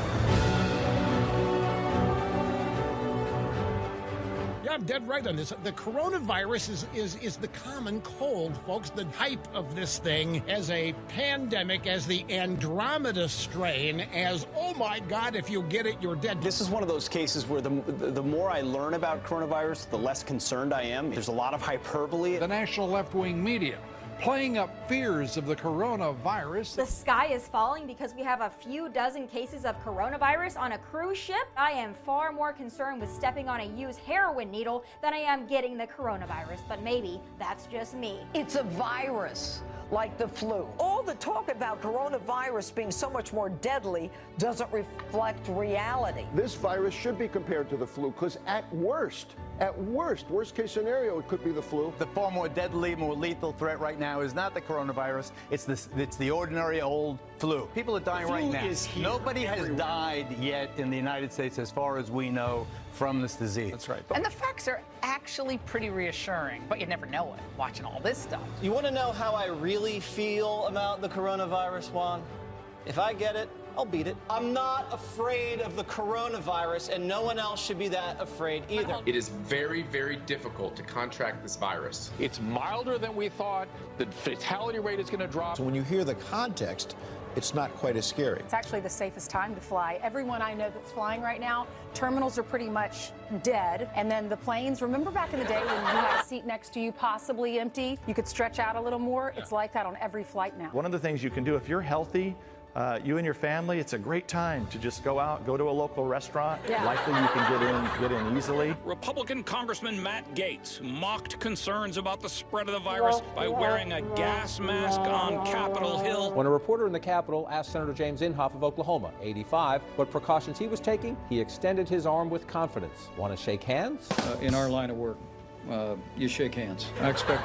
I'm dead right on this. The coronavirus is the common cold, folks. The hype of this thing as a pandemic, as the Andromeda strain, as, oh my God, if you get it, you're dead. This is one of those cases where the more I learn about coronavirus, the less concerned I am. There's a lot of hyperbole. The national left-wing media playing up fears of the coronavirus. The sky is falling because we have a few dozen cases of coronavirus on a cruise ship. I am far more concerned with stepping on a used heroin needle than I am getting the coronavirus, but maybe that's just me. It's a virus like the flu. All the talk about coronavirus being so much more deadly doesn't reflect reality. This virus should be compared to the flu because at worst case scenario, it could be the flu. The far more deadly, more lethal threat right now is not the coronavirus. It's the ordinary old flu. People are dying right now. Nobody has died yet in the United States, as far as we know, from this disease. That's right. And the facts are actually pretty reassuring, but you never know it watching all this stuff. You want to know how I really feel about the coronavirus, Juan? If I get it, I'll beat it. I'm not afraid of the coronavirus, and no one else should be that afraid either. It is very, very difficult to contract this virus. It's milder than we thought. The fatality rate is going to drop. So when you hear the context, it's not quite as scary. It's actually the safest time to fly. Everyone I know that's flying right now, terminals are pretty much dead. And then the planes, remember back in the day when you had a seat next to you possibly empty, you could stretch out a little more? It's like that on every flight now. One of the things you can do if you're healthy, you and your family, it's a great time to just go out, go to a local restaurant. Yeah. Likely you can get in easily. Republican Congressman Matt Gaetz mocked concerns about the spread of the virus by wearing a gas mask on Capitol Hill. When a reporter in the Capitol asked Senator James Inhofe of Oklahoma, 85, what precautions he was taking, he extended his arm with confidence. Want to shake hands? In our line of work, you shake hands. I expect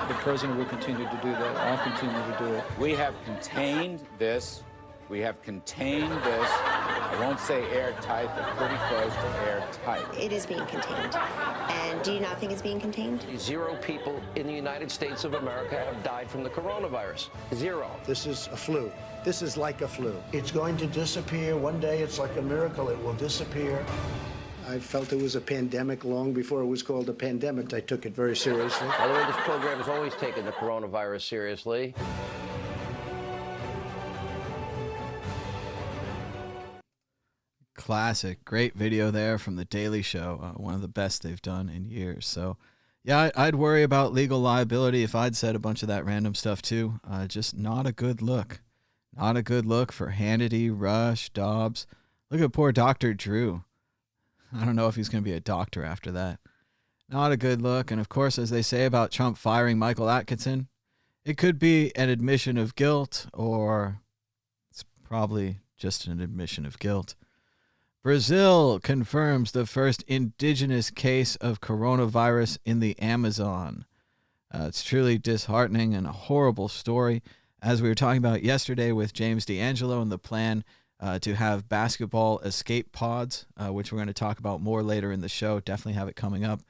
the president will continue to do that. I'll continue to do it. We have contained this. We have contained this. I won't say airtight, but pretty close to airtight. It is being contained. And do you not think it's being contained? 0 people in the United States of America have died from the coronavirus. 0. This is a flu. This is like a flu. It's going to disappear. One day it's like a miracle. It will disappear. I felt it was a pandemic long before it was called a pandemic. I took it very seriously. By the way, this program has always taken the coronavirus seriously. Classic. Great video there from The Daily Show. One of the best they've done in years. So, yeah, I'd worry about legal liability if I'd said a bunch of that random stuff too. Just not a good look. Not a good look for Hannity, Rush, Dobbs. Look at poor Dr. Drew. I don't know if he's going to be a doctor after that. Not a good look. And of course, as they say about Trump firing Michael Atkinson, it could be an admission of guilt, or it's probably just an admission of guilt. Brazil confirms the first indigenous case of coronavirus in the Amazon. It's truly disheartening and a horrible story. As we were talking about yesterday with James D'Angelo and the plan to have basketball escape pods, which we're going to talk about more later in the show. Definitely have it coming up.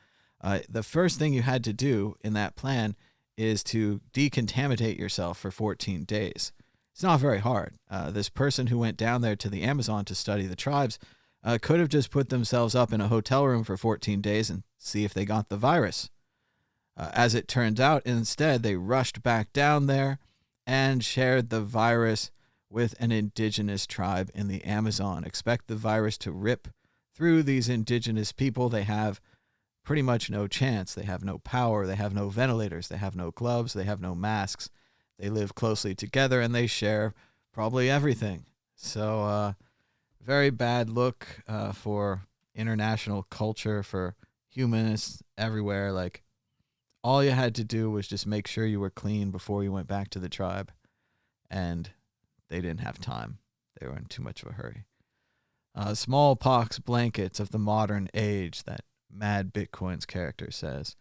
The first thing you had to do in that plan is to decontaminate yourself for 14 days. It's not very hard. This person who went down there to the Amazon to study the tribes could have just put themselves up in a hotel room for 14 days and see if they got the virus. As it turns out, instead, they rushed back down there and shared the virus with an indigenous tribe in the Amazon. Expect the virus to rip through these indigenous people. They have pretty much no chance. They have no power. They have no ventilators. They have no gloves. They have no masks. They live closely together and they share probably everything. So, very bad look for international culture, for humanists everywhere. Like, all you had to do was just make sure you were clean before you went back to the tribe. And they didn't have time. They were in too much of a hurry. Smallpox blankets of the modern age, that Mad Bitcoin's character says.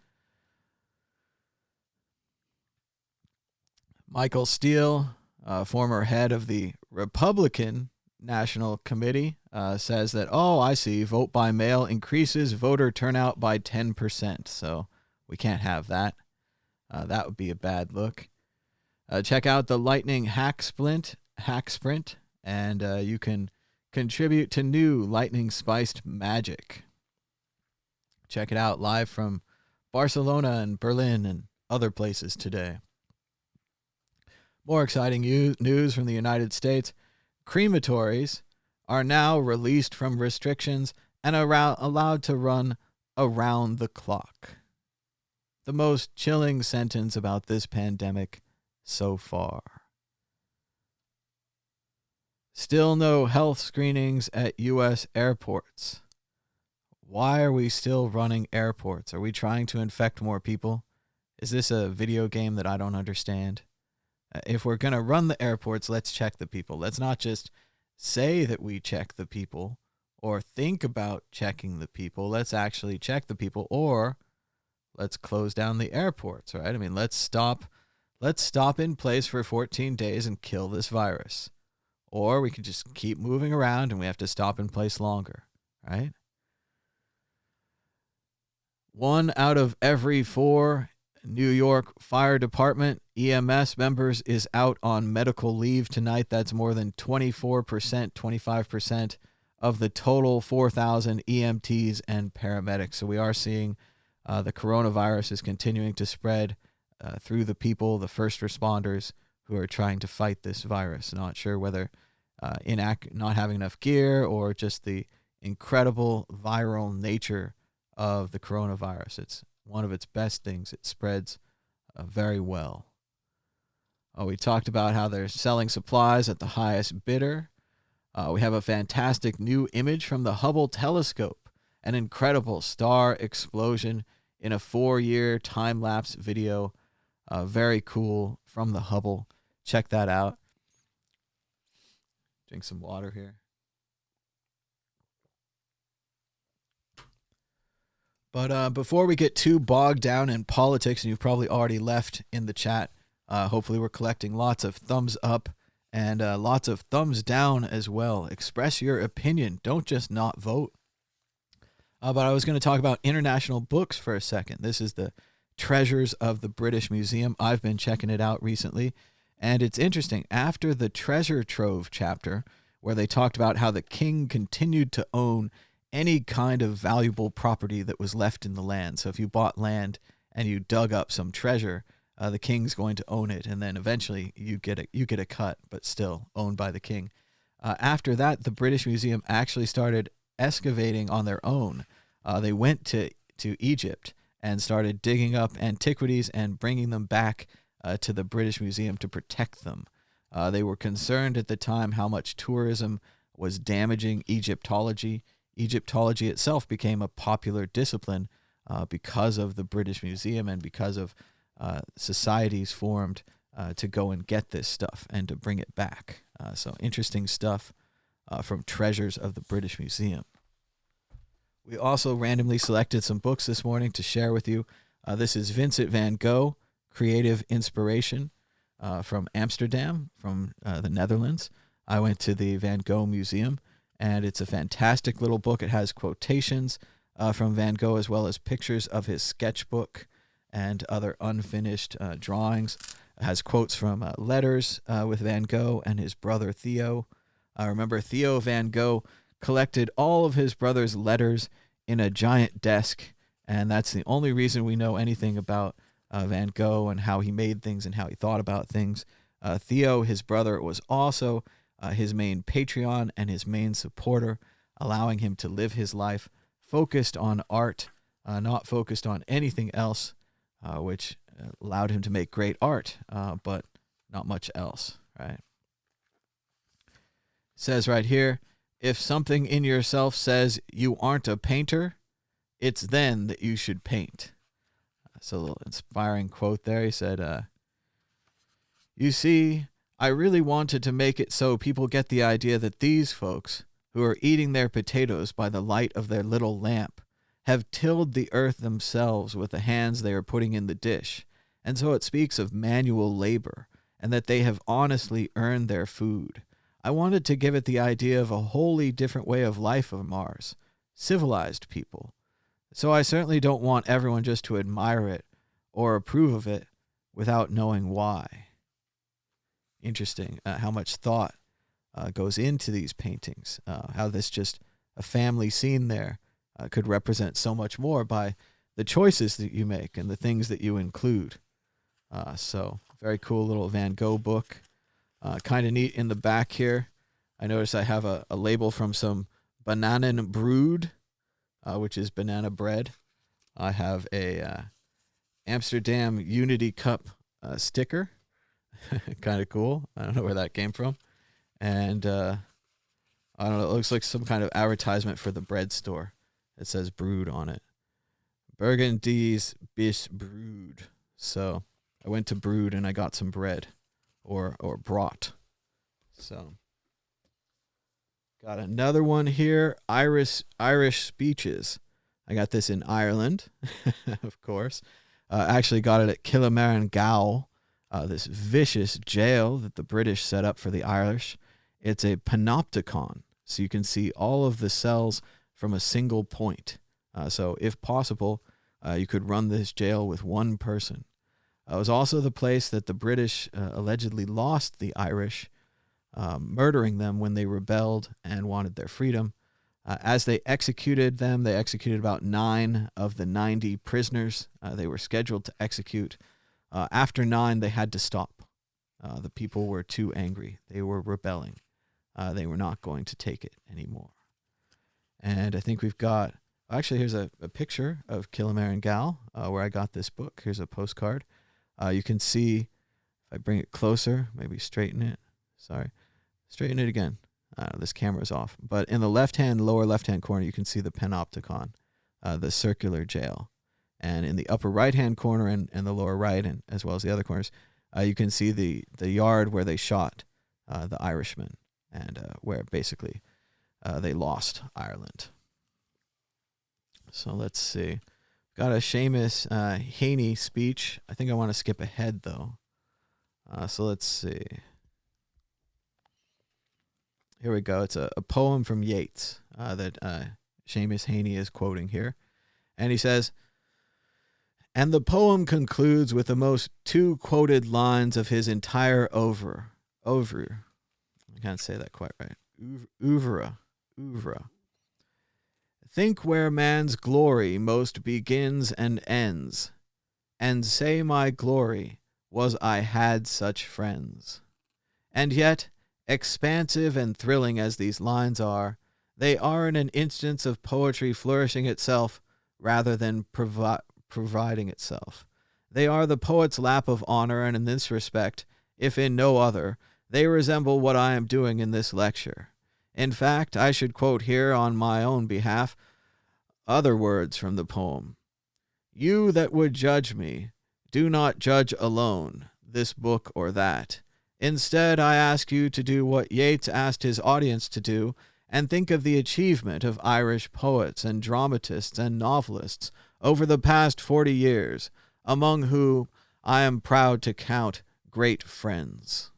Michael Steele, former head of the Republican National Committee, says that, oh, I see, vote by mail increases voter turnout by 10%. So we can't have that. That would be a bad look. Check out the Lightning Hack Sprint, and you can contribute to new Lightning Spiced Magic. Check it out live from Barcelona and Berlin and other places today. More exciting news from the United States. Crematories are now released from restrictions and allowed to run around the clock. The most chilling sentence about this pandemic so far. Still no health screenings at U.S. airports. Why are we still running airports? Are we trying to infect more people? Is this a video game that I don't understand? If we're going to run the airports, let's check the people. Let's not just say that we check the people or think about checking the people. Let's actually check the people, or let's close down the airports, right? I mean, let's stop in place for 14 days and kill this virus. Or we could just keep moving around and we have to stop in place longer, right? 1 out of every 4 New York Fire Department EMS members is out on medical leave tonight. That's more than 24%, 25% of the total 4,000 EMTs and paramedics. So we are seeing the coronavirus is continuing to spread through the people, the first responders who are trying to fight this virus. Not sure whether not having enough gear or just the incredible viral nature of the coronavirus. It's one of its best things. It spreads very well. We talked about how they're selling supplies at the highest bidder. We have a fantastic new image from the Hubble telescope, an incredible star explosion in a 4-year time-lapse video. Very cool from the Hubble. Check that out. Drink some water here. But before we get too bogged down in politics, and you've probably already left in the chat, hopefully we're collecting lots of thumbs up and lots of thumbs down as well. Express your opinion. Don't just not vote. But I was going to talk about international books for a second. This is the Treasures of the British Museum. I've been checking it out recently, and it's interesting. After the treasure trove chapter, where they talked about how the king continued to own any kind of valuable property that was left in the land. So if you bought land and you dug up some treasure, the king's going to own it, and then eventually you get a cut, but still owned by the king. After that, the British Museum actually started excavating on their own. They went to Egypt and started digging up antiquities and bringing them back to the British Museum to protect them. They were concerned at the time how much tourism was damaging Egyptology. Egyptology itself became a popular discipline because of the British Museum and because of societies formed to go and get this stuff and to bring it back. So interesting stuff from Treasures of the British Museum. We also randomly selected some books this morning to share with you. This is Vincent van Gogh, Creative Inspiration, from Amsterdam, from the Netherlands. I went to the Van Gogh Museum, and it's a fantastic little book. It has quotations from Van Gogh as well as pictures of his sketchbook and other unfinished drawings. It has quotes from letters with Van Gogh and his brother Theo. Remember, Theo Van Gogh collected all of his brother's letters in a giant desk, and that's the only reason we know anything about Van Gogh and how he made things and how he thought about things. Theo, his brother, was also his main Patreon and his main supporter, allowing him to live his life focused on art, not focused on anything else, which allowed him to make great art, but not much else, right? It says right here, if something in yourself says you aren't a painter, it's then that you should paint. So a little inspiring quote there. He said, you see, I really wanted to make it so people get the idea that these folks, who are eating their potatoes by the light of their little lamp, have tilled the earth themselves with the hands they are putting in the dish, and so it speaks of manual labor, and that they have honestly earned their food. I wanted to give it the idea of a wholly different way of life of Mars, civilized people. So I certainly don't want everyone just to admire it or approve of it without knowing why. Interesting how much thought goes into these paintings, how this just a family scene there could represent so much more by the choices that you make and the things that you include. So very cool little Van Gogh book. Kind of neat in the back here. I notice I have a label from some Bananen Brood, which is banana bread. I have a Amsterdam Unity Cup sticker. Kind of cool. I don't know where that came from. And I don't know, it looks like some kind of advertisement for the bread store. It says Brood on it. Burgundies bis Brood. So I went to Brood and I got some bread or brought. So got another one here, Irish speeches. I got this in Ireland, of course. Actually got it at Kilmarin Gaol, this vicious jail that the British set up for the Irish. It's a panopticon, so you can see all of the cells from a single point. So if possible, you could run this jail with one person. It was also the place that the British allegedly lost the Irish, murdering them when they rebelled and wanted their freedom. As they executed them, they executed about 9 of the 90 prisoners they were scheduled to execute. After 9, they had to stop. The people were too angry. They were rebelling. They were not going to take it anymore. And I think we've got, actually, here's a picture of Kilmarin Gaol, where I got this book. Here's a postcard. You can see, if I bring it closer, maybe straighten it. Sorry. Straighten it again. This camera's off. But in the lower left-hand corner, you can see the panopticon, the circular jail. And in the upper right-hand corner and the lower right, and as well as the other corners, you can see the yard where they shot the Irishmen and where basically they lost Ireland. So let's see. Got a Seamus Heaney speech. I think I want to skip ahead, though. So let's see. Here we go. It's a poem from Yeats that Seamus Heaney is quoting here. And he says, and the poem concludes with the most 2 quoted lines of his entire oeuvre. I can't say that quite right. Oeuvre. Think where man's glory most begins and ends, and say my glory was I had such friends. And yet, expansive and thrilling as these lines are, they are in an instance of poetry flourishing itself rather than providing itself. They are the poet's lap of honor, and in this respect, if in no other, they resemble what I am doing in this lecture. In fact, I should quote here on my own behalf other words from the poem. You that would judge me, do not judge alone, this book or that. Instead, I ask you to do what Yeats asked his audience to do, and think of the achievement of Irish poets and dramatists and novelists over the past 40 years, among whom I am proud to count great friends.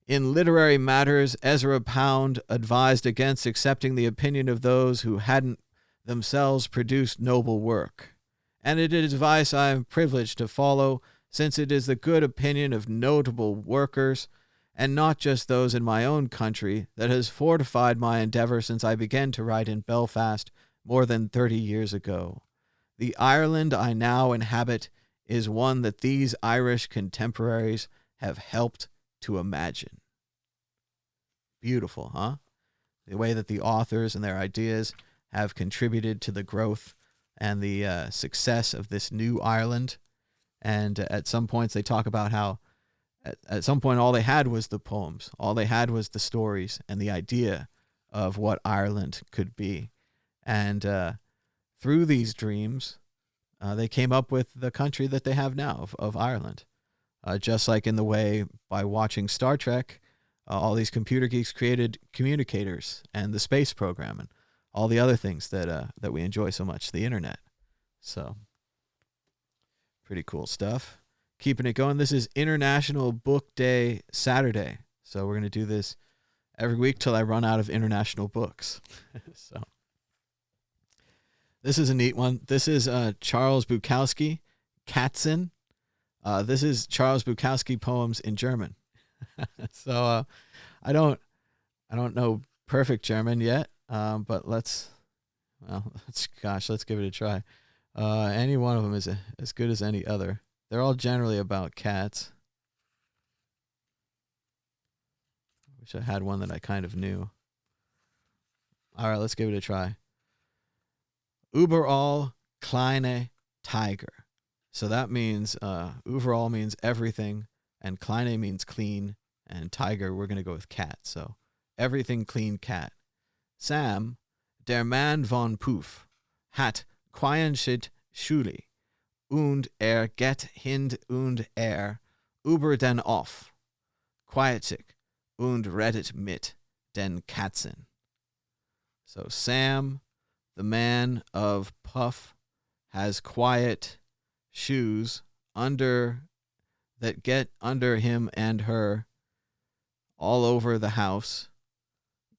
In literary matters, Ezra Pound advised against accepting the opinion of those who hadn't themselves produced noble work, and it is advice I am privileged to follow, since it is the good opinion of notable workers, and not just those in my own country, that has fortified my endeavor since I began to write in Belfast more than 30 years ago. The Ireland I now inhabit is one that these Irish contemporaries have helped to imagine. Beautiful, huh? The way that the authors and their ideas have contributed to the growth and the success of this new Ireland. And at some points they talk about how at some point all they had was the poems. All they had was the stories and the idea of what Ireland could be. And through these dreams, they came up with the country that they have now of Ireland. Just like in the way by watching Star Trek, all these computer geeks created communicators and the space program and all the other things that we enjoy so much, the internet. So, pretty cool stuff. Keeping it going. This is International Book Day Saturday. So we're going to do this every week till I run out of international books. So this is a neat one. This is Charles Bukowski, Katzen. This is Charles Bukowski poems in German. So I don't know perfect German yet. But let's give it a try. Any one of them is as good as any other. They're all generally about cats. Wish I had one that I kind of knew. All right, let's give it a try. Überall kleine Tiger. So that means overall means everything, and kleine means clean, and tiger we're gonna go with cat. So everything clean cat. Sam, der Mann von Poof, hat quietschit Schule, und geht hind und über den Off, quietig und redet mit den Katzen. So Sam, the man of Puff, has quiet shoes that get under him and her all over the house,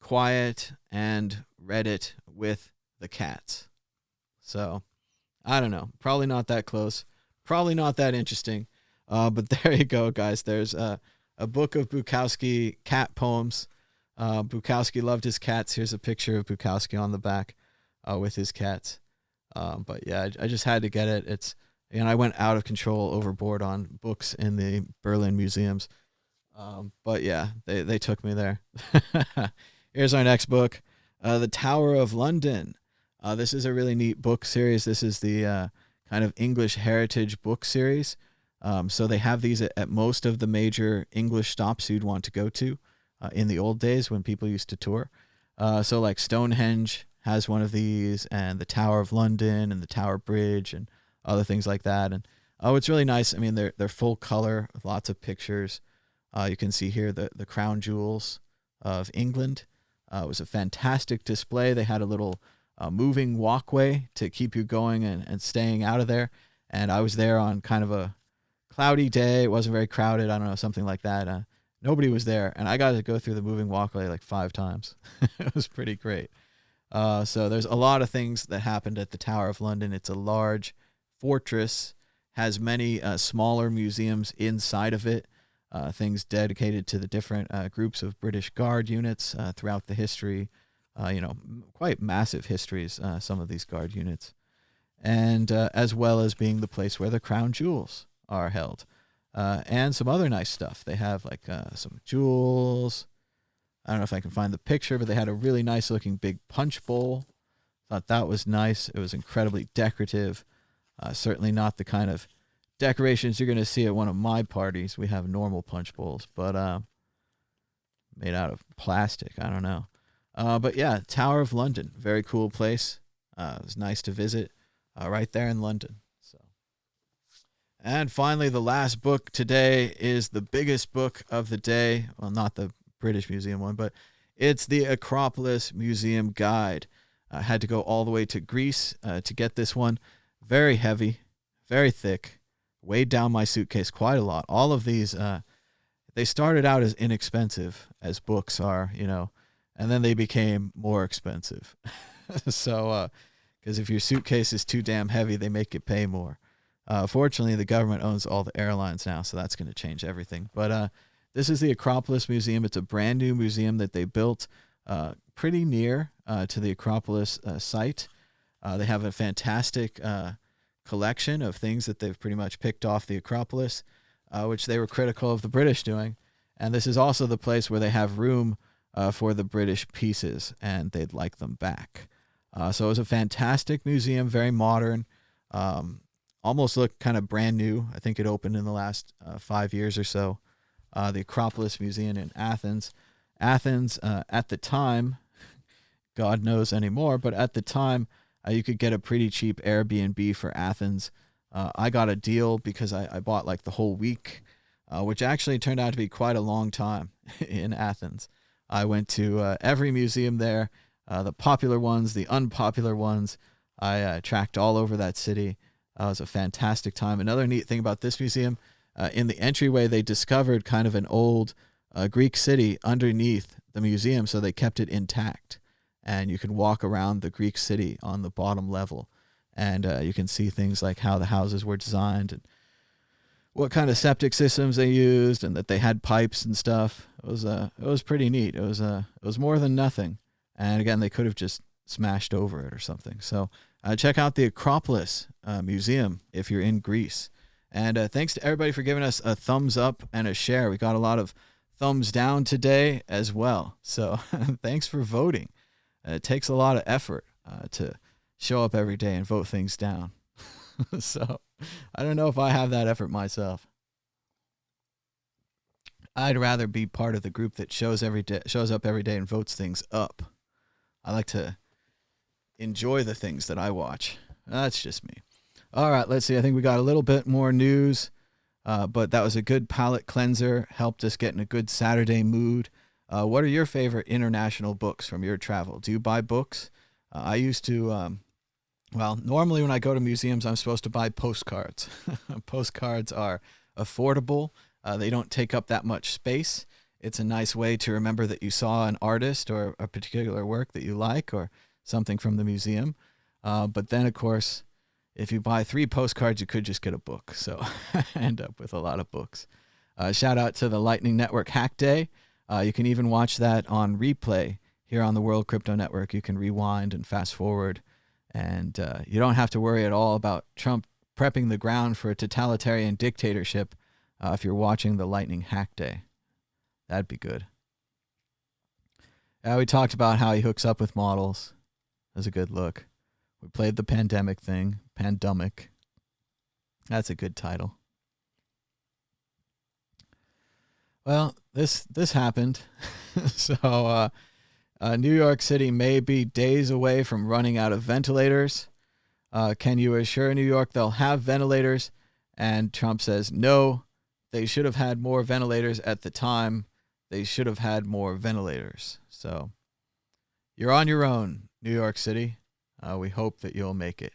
quiet and read it with the cats. So, I don't know. Probably not that close. Probably not that interesting. But there you go, guys. There's a book of Bukowski cat poems. Bukowski loved his cats. Here's a picture of Bukowski on the back with his cats. But yeah, I just had to get it. I went out of control, overboard on books in the Berlin museums. But yeah, they took me there. Here's our next book, The Tower of London. This is a really neat book series. This is the kind of English heritage book series. So they have these at most of the major English stops you'd want to go to in the old days when people used to tour. So like Stonehenge has one of these, and the Tower of London and the Tower Bridge and other things like that. And it's really nice. I mean, they're full color, lots of pictures. You can see here the crown jewels of England. It was a fantastic display. They had a little moving walkway to keep you going and staying out of there. And I was there on kind of a cloudy day. It wasn't very crowded. I don't know, something like that. Nobody was there. And I got to go through the moving walkway like 5 times. It was pretty great. So there's a lot of things that happened at the Tower of London. It's a large fortress, has many smaller museums inside of it, things dedicated to the different groups of British Guard units throughout the history. Quite massive histories, some of these Guard units. And as well as being the place where the crown jewels are held. And some other nice stuff. They have like some jewels. I don't know if I can find the picture, but they had a really nice looking big punch bowl. Thought that was nice. It was incredibly decorative. Certainly not the kind of decorations you're going to see at one of my parties. We have normal punch bowls, but made out of plastic. I don't know. But yeah, Tower of London, very cool place. It was nice to visit right there in London. And finally, the last book today is the biggest book of the day. Well, not the British Museum one, but it's the Acropolis Museum Guide. I had to go all the way to Greece to get this one. Very heavy, very thick, weighed down my suitcase quite a lot. All of these, they started out as inexpensive as books are, and then they became more expensive. So, because if your suitcase is too damn heavy, they make you pay more. Fortunately, the government owns all the airlines now, so that's going to change everything. But this is the Acropolis Museum. It's a brand new museum that they built pretty near to the Acropolis site. They have a fantastic collection of things that they've pretty much picked off the Acropolis, which they were critical of the British doing. And this is also the place where they have room for the British pieces, and they'd like them back. So it was a fantastic museum, very modern. Almost looked kind of brand new. I think it opened in the last 5 years or so. The Acropolis Museum in Athens. Athens, at the time, God knows anymore, but at the time, you could get a pretty cheap Airbnb for Athens. I got a deal because I bought like the whole week, which actually turned out to be quite a long time in Athens. I went to every museum there, the popular ones, the unpopular ones. I tracked all over that city. It was a fantastic time. Another neat thing about this museum, in the entryway, they discovered kind of an old Greek city underneath the museum, so they kept it intact. And you can walk around the Greek city on the bottom level, and you can see things like how the houses were designed and what kind of septic systems they used, and that they had pipes and stuff. It was pretty neat. It was more than nothing. And again, they could have just smashed over it or something. So check out the Acropolis Museum if you're in Greece. And thanks to everybody for giving us a thumbs up and a share. We got a lot of thumbs down today as well. So thanks for voting. It takes a lot of effort to show up every day and vote things down. So I don't know if I have that effort myself. I'd rather be part of the group that shows up every day and votes things up. I like to enjoy the things that I watch. That's just me. All right, let's see. I think we got a little bit more news, but that was a good palate cleanser. Helped us get in a good Saturday mood. What are your favorite international books from your travel? Do you buy books? I used to, normally when I go to museums, I'm supposed to buy postcards. Postcards are affordable. They don't take up that much space. It's a nice way to remember that you saw an artist or a particular work that you like or something from the museum. But then, of course, if you buy 3 postcards, you could just get a book. So I end up with a lot of books. Shout out to the Lightning Network Hack Day. You can even watch that on replay here on the World Crypto Network. You can rewind and fast forward. And you don't have to worry at all about Trump prepping the ground for a totalitarian dictatorship if you're watching the Lightning Hack Day. That'd be good. We talked about how he hooks up with models. That's a good look. We played the pandemic thing. Pandemic. That's a good title. Well, this happened. So New York City may be days away from running out of ventilators. Can you assure New York they'll have ventilators? And Trump says, no, they should have had more ventilators at the time. They should have had more ventilators. So you're on your own, New York City. We hope that you'll make it.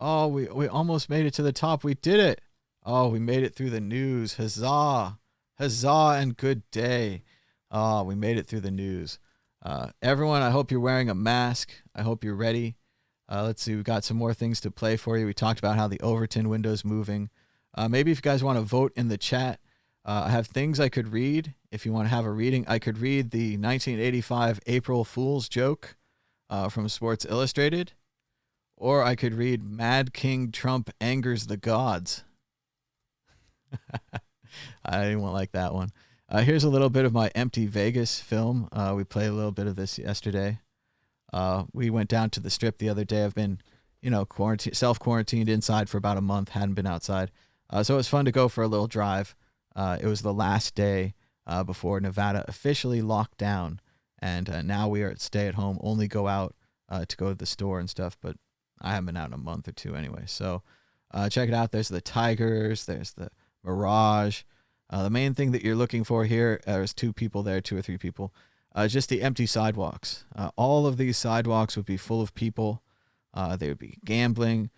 Oh, we almost made it to the top. We did it. Oh, we made it through the news. Huzzah. Huzzah and good day. Oh, we made it through the news. Everyone, I hope you're wearing a mask. I hope you're ready. Let's see. We've got some more things to play for you. We talked about how the Overton window's moving. Maybe if you guys want to vote in the chat, I have things I could read. If you want to have a reading, I could read the 1985 April Fool's joke from Sports Illustrated, or I could read Mad King Trump Angers the Gods. I didn't like that one. Here's a little bit of my Empty Vegas film. We played a little bit of this yesterday. We went down to the Strip the other day. I've been, self-quarantined inside for about a month, hadn't been outside. So it was fun to go for a little drive. It was the last day before Nevada officially locked down. And now we are at stay at home, only go out to go to the store and stuff. But I haven't been out in a month or two anyway. So check it out. There's the Tigers. There's the Mirage. The main thing that you're looking for here, there's 2 people there, 2 or 3 people. Just the empty sidewalks. All of these sidewalks would be full of people. They would be gambling.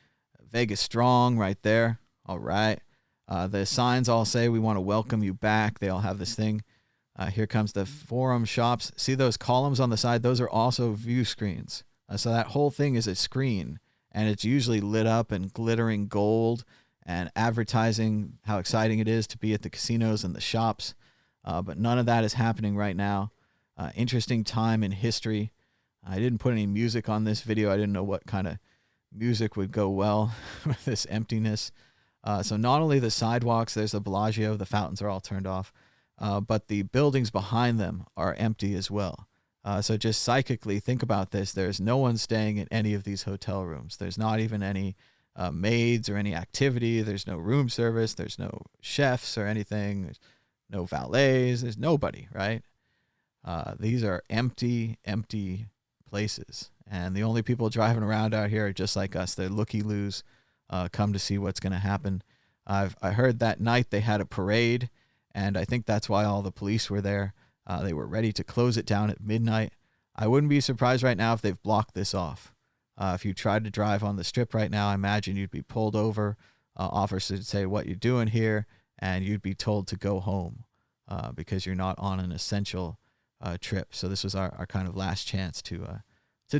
Vegas Strong right there. All right. The signs all say, we want to welcome you back. They all have this thing. Here comes the Forum Shops. See those columns on the side? Those are also view screens. So that whole thing is a screen, and it's usually lit up in glittering gold and advertising how exciting it is to be at the casinos and the shops. But none of that is happening right now. Interesting time in history. I didn't put any music on this video. I didn't know what kind of music would go well with this emptiness. So not only the sidewalks, there's the Bellagio, the fountains are all turned off, but the buildings behind them are empty as well. So just psychically think about this. There's no one staying in any of these hotel rooms. There's not even any maids or any activity. There's no room service. There's no chefs or anything. There's no valets. There's nobody, right? These are empty places. And the only people driving around out here are just like us. They're looky-loos, come to see what's going to happen. I heard that night they had a parade, and I think that's why all the police were there. They were ready to close it down at midnight. I wouldn't be surprised right now if they've blocked this off. If you tried to drive on the Strip right now, I imagine you'd be pulled over. Officers would say, what you doing here? And you'd be told to go home because you're not on an essential trip. So this was our kind of last chance to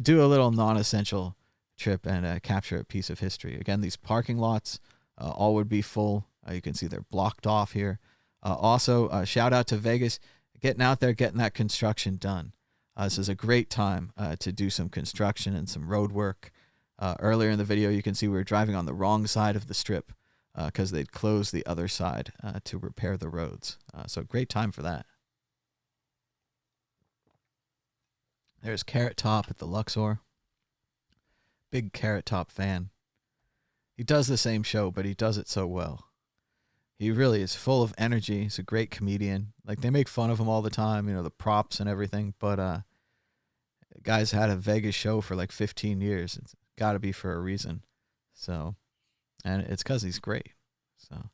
do a little non-essential trip and capture a piece of history. Again, these parking lots all would be full. You can see they're blocked off here. Also, shout out to Vegas, getting out there, getting that construction done. This is a great time to do some construction and some road work. Earlier in the video, you can see we were driving on the wrong side of the strip because they'd closed the other side to repair the roads. So great time for that. There's Carrot Top at the Luxor. Big Carrot Top fan. He does the same show, but he does it so well. He really is full of energy. He's a great comedian. Like, they make fun of him all the time, you know, the props and everything. But the guy's had a Vegas show for like 15 years. It's got to be for a reason. So, and it's because he's great. So,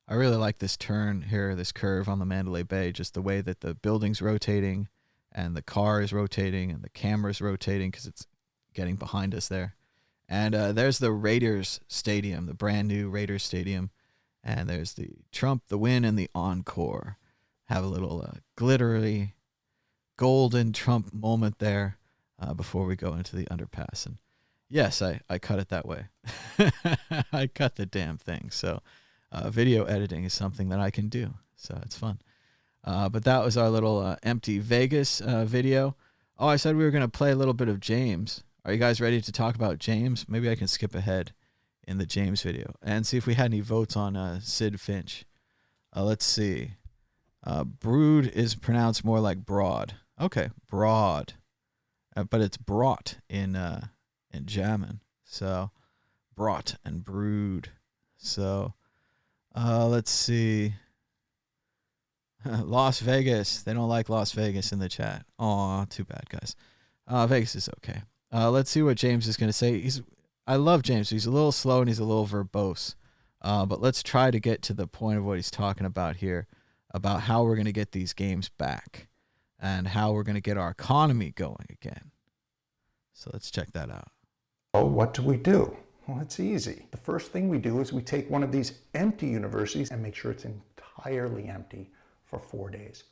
I really like this turn here, this curve on the Mandalay Bay, just the way that the building's rotating and the car is rotating and the camera's rotating because it's getting behind us there. And there's the Raiders Stadium, the brand new Raiders Stadium. And there's the Trump, the win, and the encore. Have a little glittery, golden Trump moment there before we go into the underpass. And yes, I cut it that way. I cut the damn thing. So video editing is something that I can do. So it's fun. But that was our little empty Vegas video. Oh, I said we were going to play a little bit of James. Are you guys ready to talk about James? Maybe I can skip ahead in the James video and see if we had any votes on Sid Finch. Let's see. Brood is pronounced more like broad. Okay, broad. But it's brought in German. So brought and brood. So let's see. Las Vegas. They don't like Las Vegas in the chat. Aw, too bad, guys. Vegas is okay. Let's see what James is going to say. I love James. He's a little slow and he's a little verbose. But let's try to get to the point of what he's talking about here, about how we're going to get these games back and how we're going to get our economy going again. So let's check that out. Oh, what do we do? Well, it's easy. The first thing we do is we take one of these empty universities and make sure it's entirely empty for 4 days.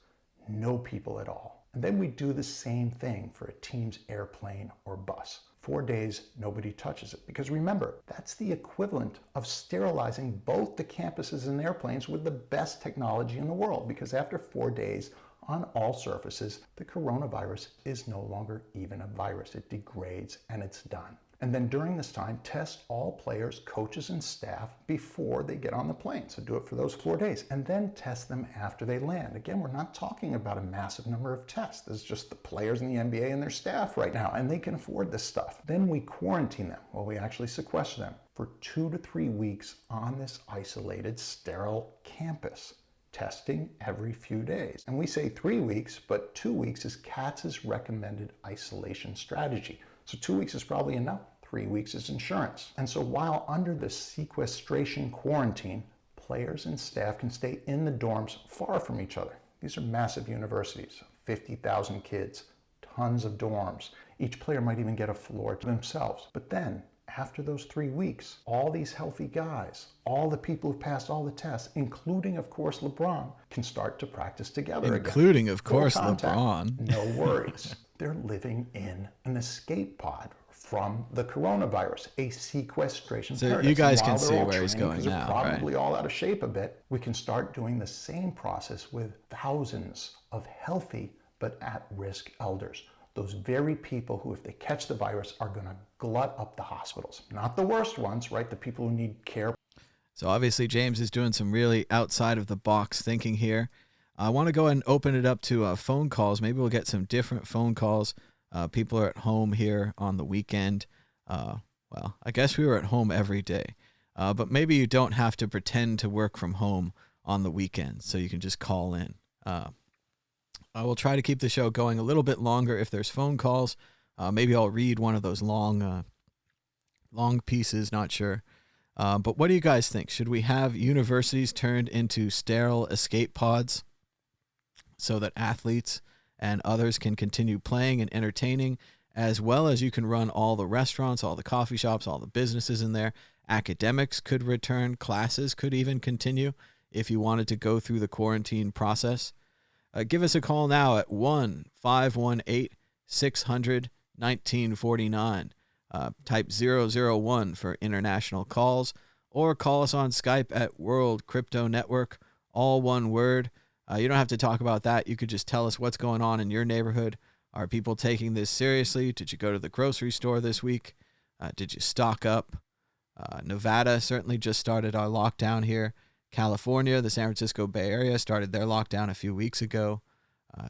No people at all. And then we do the same thing for a team's airplane or bus. 4 days, nobody touches it. Because remember, that's the equivalent of sterilizing both the campuses and airplanes with the best technology in the world. Because after 4 days, on all surfaces, the coronavirus is no longer even a virus. It degrades and it's done. And then during this time, test all players, coaches, and staff before they get on the plane. So do it for those 4 days. And then test them after they land. Again, we're not talking about a massive number of tests. This is just the players in the NBA and their staff right now, and they can afford this stuff. Then we quarantine them. Well, we actually sequester them for 2 to 3 weeks on this isolated, sterile campus. Testing every few days. And we say 3 weeks, but 2 weeks is Katz's recommended isolation strategy. So 2 weeks is probably enough. 3 weeks is insurance. And so while under the sequestration quarantine, players and staff can stay in the dorms far from each other. These are massive universities, 50,000 kids, tons of dorms. Each player might even get a floor to themselves. But then, after those 3 weeks, all these healthy guys, all the people who've passed all the tests, including, of course, LeBron, can start to practice together again. Including, of course, No contact, LeBron. No worries. They're living in an escape pod from the coronavirus, a sequestration So paradise. you guys And while can they're see all where he's training, going 'cause they're now, probably all out of shape a bit, we can start doing the same process with thousands of healthy but at-risk elders. Those very people who, if they catch the virus, are going to glut up the hospitals. Not the worst ones, right? The people who need care. So obviously James is doing some really outside of the box thinking here. I want to go ahead and open it up to phone calls. Maybe we'll get some different phone calls. People are at home here on the weekend. Well, I guess we were at home every day. But maybe you don't have to pretend to work from home on the weekend, so you can just call in. I will try to keep the show going a little bit longer if there's phone calls. Maybe I'll read one of those long pieces, not sure. But what do you guys think? Should we have universities turned into sterile escape pods so that athletes and others can continue playing and entertaining, as well as you can run all the restaurants, all the coffee shops, all the businesses in there? Academics could return. Classes could even continue if you wanted to go through the quarantine process. Give us a call now at 1-518-600-1949. Type 001 for international calls, or call us on Skype at World Crypto Network, all one word. You don't have to talk about that. You could just tell us what's going on in your neighborhood, Are people taking this seriously? Did you go to the grocery store this week? Did you stock up? Nevada certainly just started our lockdown here. California, the San Francisco Bay Area, started their lockdown a few weeks ago.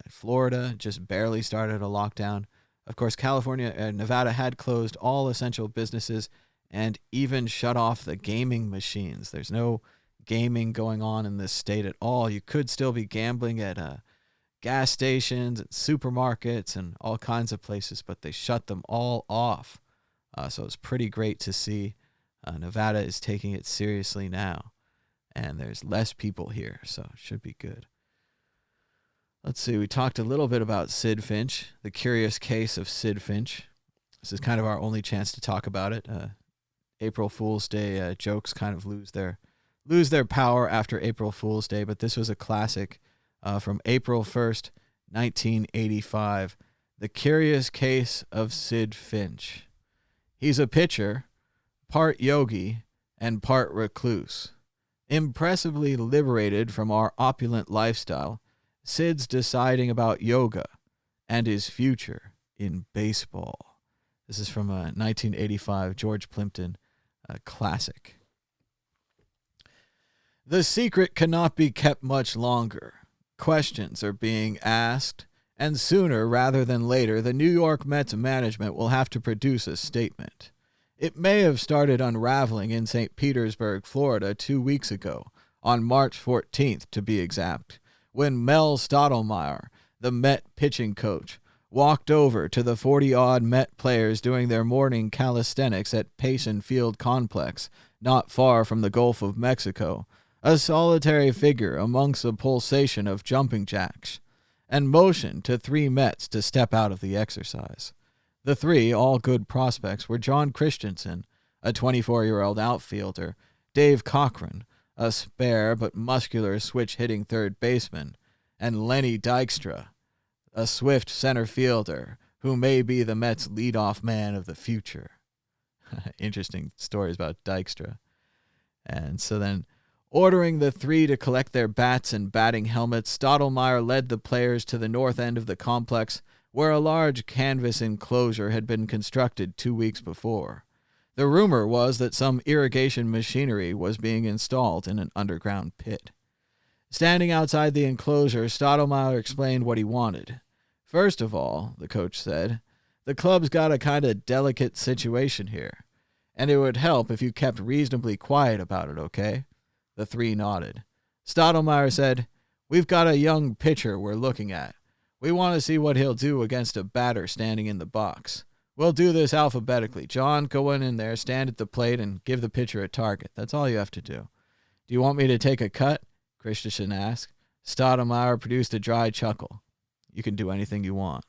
Florida just barely started a lockdown. Of course, California and Nevada had closed all essential businesses and even shut off the gaming machines. There's no gaming going on in this state at all. You could still be gambling at gas stations and supermarkets and all kinds of places, but they shut them all off. So it's pretty great to see Nevada is taking it seriously now. And there's less people here, so it should be good. Let's see, we talked a little bit about Sid Finch, the curious case of Sid Finch. This is kind of our only chance to talk about it. April Fool's Day jokes kind of lose their power after April Fool's Day, but this was a classic from April 1st, 1985. The Curious Case of Sid Finch. He's a pitcher, part yogi, and part recluse. Impressively liberated from our opulent lifestyle, Sid's deciding about yoga and his future in baseball. This is from a 1985 George Plimpton classic. The secret cannot be kept much longer. Questions are being asked, and sooner rather than later, the New York Mets management will have to produce a statement. It may have started unraveling in St. Petersburg, Florida, 2 weeks ago, on March 14th to be exact, when Mel Stottlemyre, the Met pitching coach, walked over to the 40-odd Met players doing their morning calisthenics at Payson Field Complex, not far from the Gulf of Mexico, a solitary figure amongst a pulsation of jumping jacks, and motioned to 3 Mets to step out of the exercise. The 3, all good prospects, were John Christensen, a 24-year-old outfielder, Dave Cochran, a spare but muscular switch-hitting third baseman, and Lenny Dykstra, a swift center fielder who may be the Mets' leadoff man of the future. Interesting stories about Dykstra. And so then, ordering the 3 to collect their bats and batting helmets, Stottlemyre led the players to the north end of the complex, where a large canvas enclosure had been constructed 2 weeks before. The rumor was that some irrigation machinery was being installed in an underground pit. Standing outside the enclosure, Stottlemyre explained what he wanted. First of all, the coach said, the club's got a kind of delicate situation here, and it would help if you kept reasonably quiet about it, okay? The 3 nodded. Stottlemyre said, we've got a young pitcher we're looking at. We want to see what he'll do against a batter standing in the box. We'll do this alphabetically. John, go in there, stand at the plate, and give the pitcher a target. That's all you have to do. Do you want me to take a cut? Christensen asked. Stottlemyre produced a dry chuckle. You can do anything you want.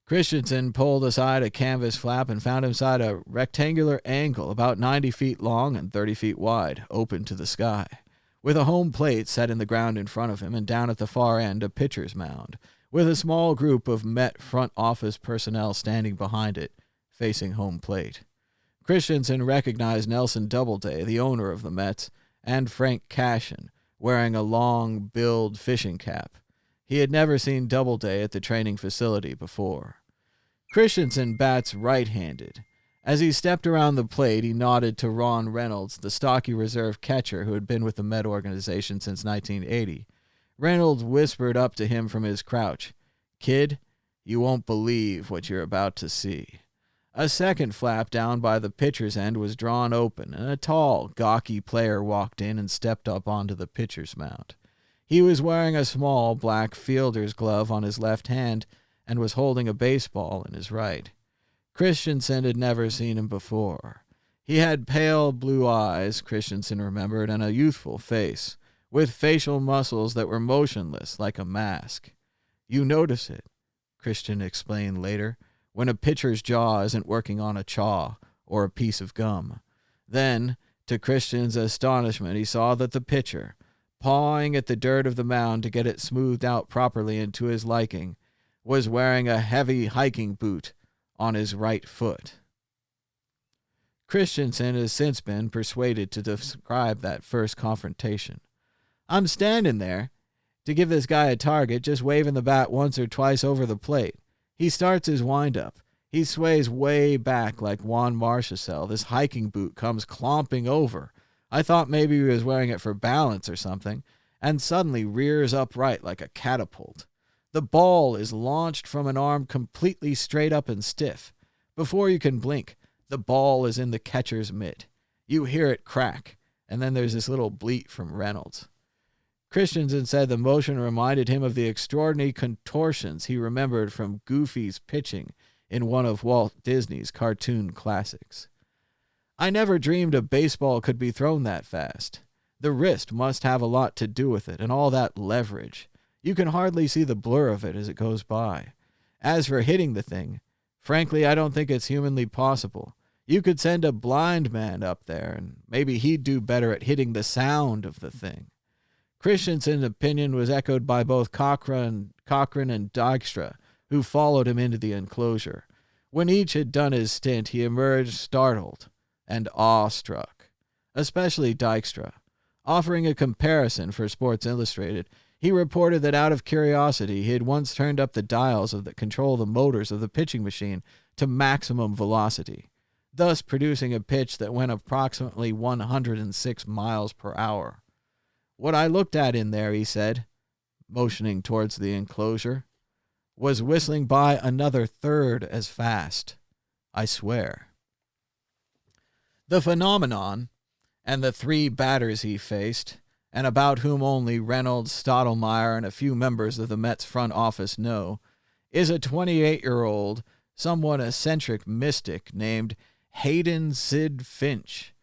Christensen pulled aside a canvas flap and found inside a rectangular angle about 90 feet long and 30 feet wide, open to the sky, with a home plate set in the ground in front of him, and down at the far end a pitcher's mound, with a small group of Met front office personnel standing behind it, facing home plate. Christensen recognized Nelson Doubleday, the owner of the Mets, and Frank Cashen, wearing a long-billed fishing cap. He had never seen Doubleday at the training facility before. Christensen bats right-handed. As he stepped around the plate, he nodded to Ron Reynolds, the stocky reserve catcher who had been with the Met organization since 1980. Reynolds whispered up to him from his crouch, "Kid, you won't believe what you're about to see." A second flap down by the pitcher's end was drawn open, and a tall, gawky player walked in and stepped up onto the pitcher's mound. He was wearing a small black fielder's glove on his left hand and was holding a baseball in his right. Christensen had never seen him before. He had pale blue eyes, Christensen remembered, and a youthful face, with facial muscles that were motionless like a mask. You notice it, Christian explained later, when a pitcher's jaw isn't working on a chaw or a piece of gum. Then, to Christian's astonishment, he saw that the pitcher, pawing at the dirt of the mound to get it smoothed out properly and to his liking, was wearing a heavy hiking boot on his right foot. Christensen has since been persuaded to describe that first confrontation. I'm standing there, To give this guy a target, just waving the bat once or twice over the plate. He starts his windup. He sways way back like Juan Marchesel. This hiking boot comes clomping over. I thought maybe he was wearing it for balance or something, and suddenly rears upright like a catapult. The ball is launched from an arm completely straight up and stiff. Before you can blink, the ball is in the catcher's mitt. You hear it crack, and then there's this little bleat from Reynolds. Christensen said the motion reminded him of the extraordinary contortions he remembered from Goofy's pitching in one of Walt Disney's cartoon classics. I never dreamed a baseball could be thrown that fast. The wrist must have a lot to do with it, and all that leverage. You can hardly see the blur of it as it goes by. As for hitting the thing, frankly, I don't think it's humanly possible. You could send a blind man up there, and maybe he'd do better at hitting the sound of the thing. Christensen's opinion was echoed by both Cochran and Dykstra, who followed him into the enclosure. When each had done his stint, he emerged startled and awestruck, especially Dykstra. Offering a comparison for Sports Illustrated, he reported that out of curiosity, he had once turned up the dials that control the motors of the pitching machine to maximum velocity, thus producing a pitch that went approximately 106 miles per hour. What I looked at in there, he said, motioning towards the enclosure, was whistling by another third as fast. I swear. The phenomenon, and the three batters he faced, and about whom only Reynolds, Stottlemyre, and a few members of the Mets front office know, is a 28-year-old, somewhat eccentric mystic named Hayden Sid Finch.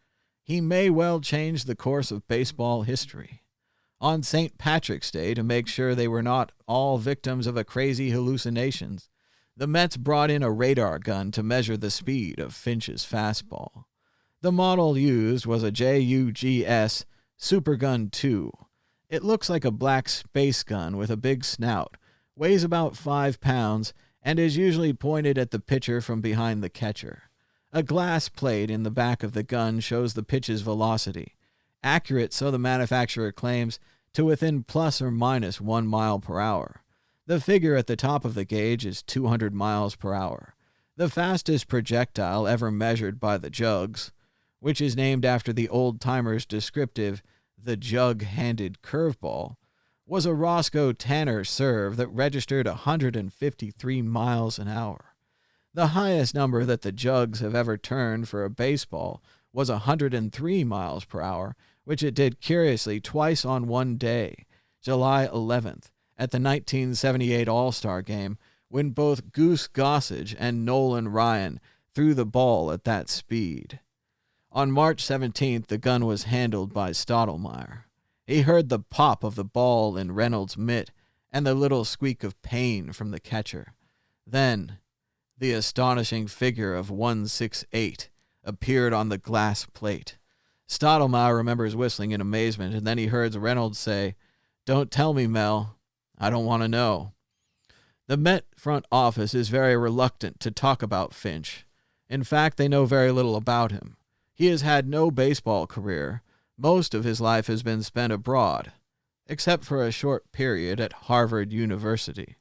He may well change the course of baseball history. On St. Patrick's Day, to make sure they were not all victims of a crazy hallucinations, the Mets brought in a radar gun to measure the speed of Finch's fastball. The model used was a JUGS Supergun 2. It looks like a black space gun with a big snout, weighs about 5 pounds, and is usually pointed at the pitcher from behind the catcher. A glass plate in the back of the gun shows the pitch's velocity, accurate, so the manufacturer claims, to within plus or minus 1 mile per hour. The figure at the top of the gauge is 200 miles per hour. The fastest projectile ever measured by the Jugs, which is named after the old-timers' descriptive the jug-handed curveball, was a Roscoe Tanner serve that registered 153 miles an hour. The highest number that the Jugs have ever turned for a baseball was 103 miles per hour, which it did curiously twice on one day, July 11th, at the 1978 All-Star Game, when both Goose Gossage and Nolan Ryan threw the ball at that speed. On March 17th, the gun was handled by Stottlemyre. He heard the pop of the ball in Reynolds' mitt and the little squeak of pain from the catcher. Then, the astonishing figure of 168 appeared on the glass plate. Stottlemyre remembers whistling in amazement, and then he heard Reynolds say, "Don't tell me, Mel. I don't want to know." The Met front office is very reluctant to talk about Finch. In fact, they know very little about him. He has had no baseball career. Most of his life has been spent abroad, except for a short period at Harvard University.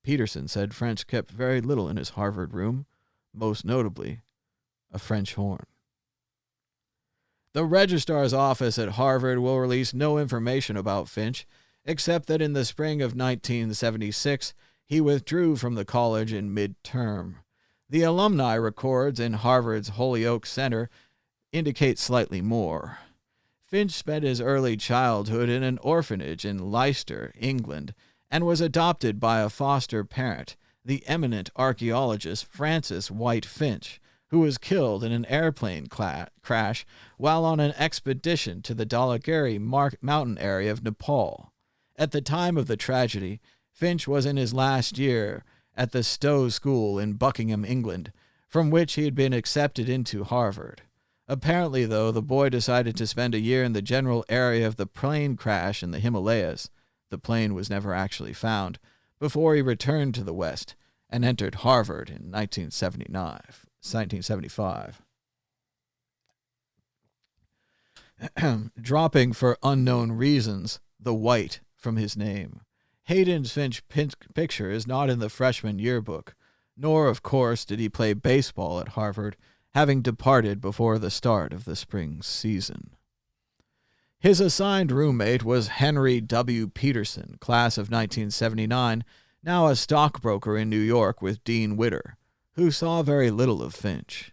Peterson said French kept very little in his Harvard room, most notably a French horn. The registrar's office at Harvard will release no information about Finch, except that in the spring of 1976, he withdrew from the college in mid-term. The alumni records in Harvard's Holyoke Center indicate slightly more. Finch spent his early childhood in an orphanage in Leicester, England, and was adopted by a foster parent, the eminent archaeologist Francis White Finch, who was killed in an airplane crash while on an expedition to the Dhaulagiri mountain area of Nepal. At the time of the tragedy, Finch was in his last year at the Stowe School in Buckingham, England, from which he had been accepted into Harvard. Apparently, though, the boy decided to spend a year in the general area of the plane crash in the Himalayas — the plane was never actually found — before he returned to the West and entered Harvard in 1975. Dropping for unknown reasons the white from his name. Hayden's Finch picture is not in the freshman yearbook, nor, of course, did he play baseball at Harvard, having departed before the start of the spring season. His assigned roommate was Henry W. Peterson, class of 1979, now a stockbroker in New York with Dean Witter, who saw very little of Finch.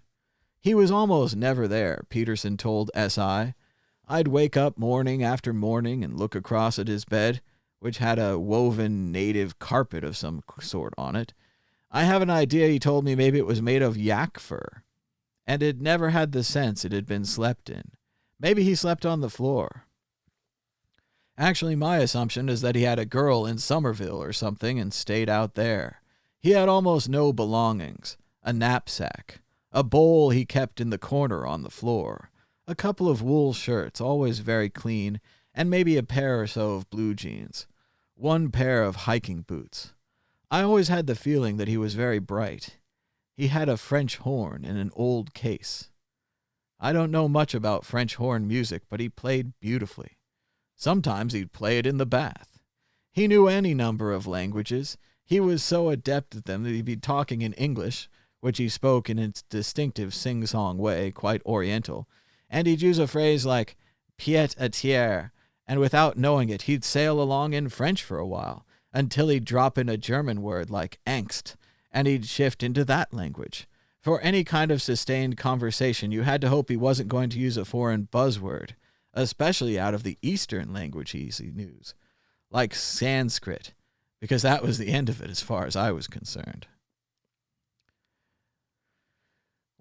He was almost never there, Peterson told SI. I'd wake up morning after morning and look across at his bed, which had a woven native carpet of some sort on it. I have an idea, he told me, maybe it was made of yak fur, and it never had the sense it had been slept in. Maybe he slept on the floor. Actually, my assumption is that he had a girl in Somerville or something and stayed out there. He had almost no belongings, a knapsack, a bowl he kept in the corner on the floor, a couple of wool shirts, always very clean, and maybe a pair or so of blue jeans, one pair of hiking boots. I always had the feeling that he was very bright. He had a French horn in an old case. I don't know much about French horn music, but he played beautifully. Sometimes he'd play it in the bath. He knew any number of languages. He was so adept at them that he'd be talking in English, which he spoke in its distinctive sing-song way, quite oriental, and he'd use a phrase like pied-à-terre, and without knowing it, he'd sail along in French for a while, until he'd drop in a German word like angst, and he'd shift into that language. For any kind of sustained conversation, you had to hope he wasn't going to use a foreign buzzword, especially out of the Eastern languages he knew, like Sanskrit, because that was the end of it as far as I was concerned.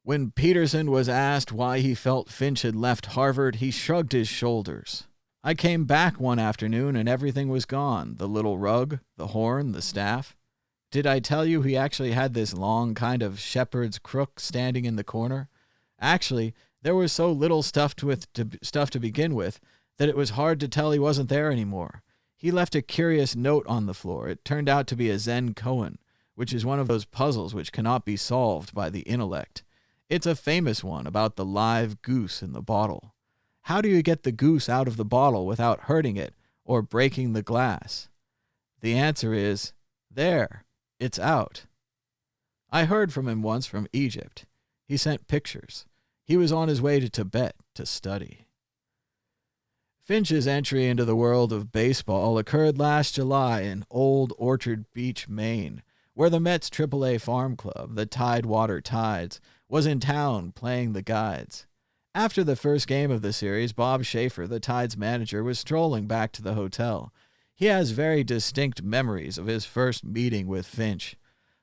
When Peterson was asked why he felt Finch had left Harvard, he shrugged his shoulders. I came back one afternoon and everything was gone, the little rug, the horn, the staff. Did I tell you he actually had this long kind of shepherd's crook standing in the corner? Actually, there was so little stuff to begin with that it was hard to tell he wasn't there anymore. He left a curious note on the floor. It turned out to be a Zen koan, which is one of those puzzles which cannot be solved by the intellect. It's a famous one about the live goose in the bottle. How do you get the goose out of the bottle without hurting it or breaking the glass? The answer is, there, it's out. I heard from him once from Egypt. He sent pictures. He was on his way to Tibet to study. Finch's entry into the world of baseball occurred last July in Old Orchard Beach, Maine, where the Mets AAA farm club, the Tidewater Tides, was in town playing the guides. After the first game of the series, Bob Schaefer, the Tides manager, was strolling back to the hotel. He has very distinct memories of his first meeting with Finch.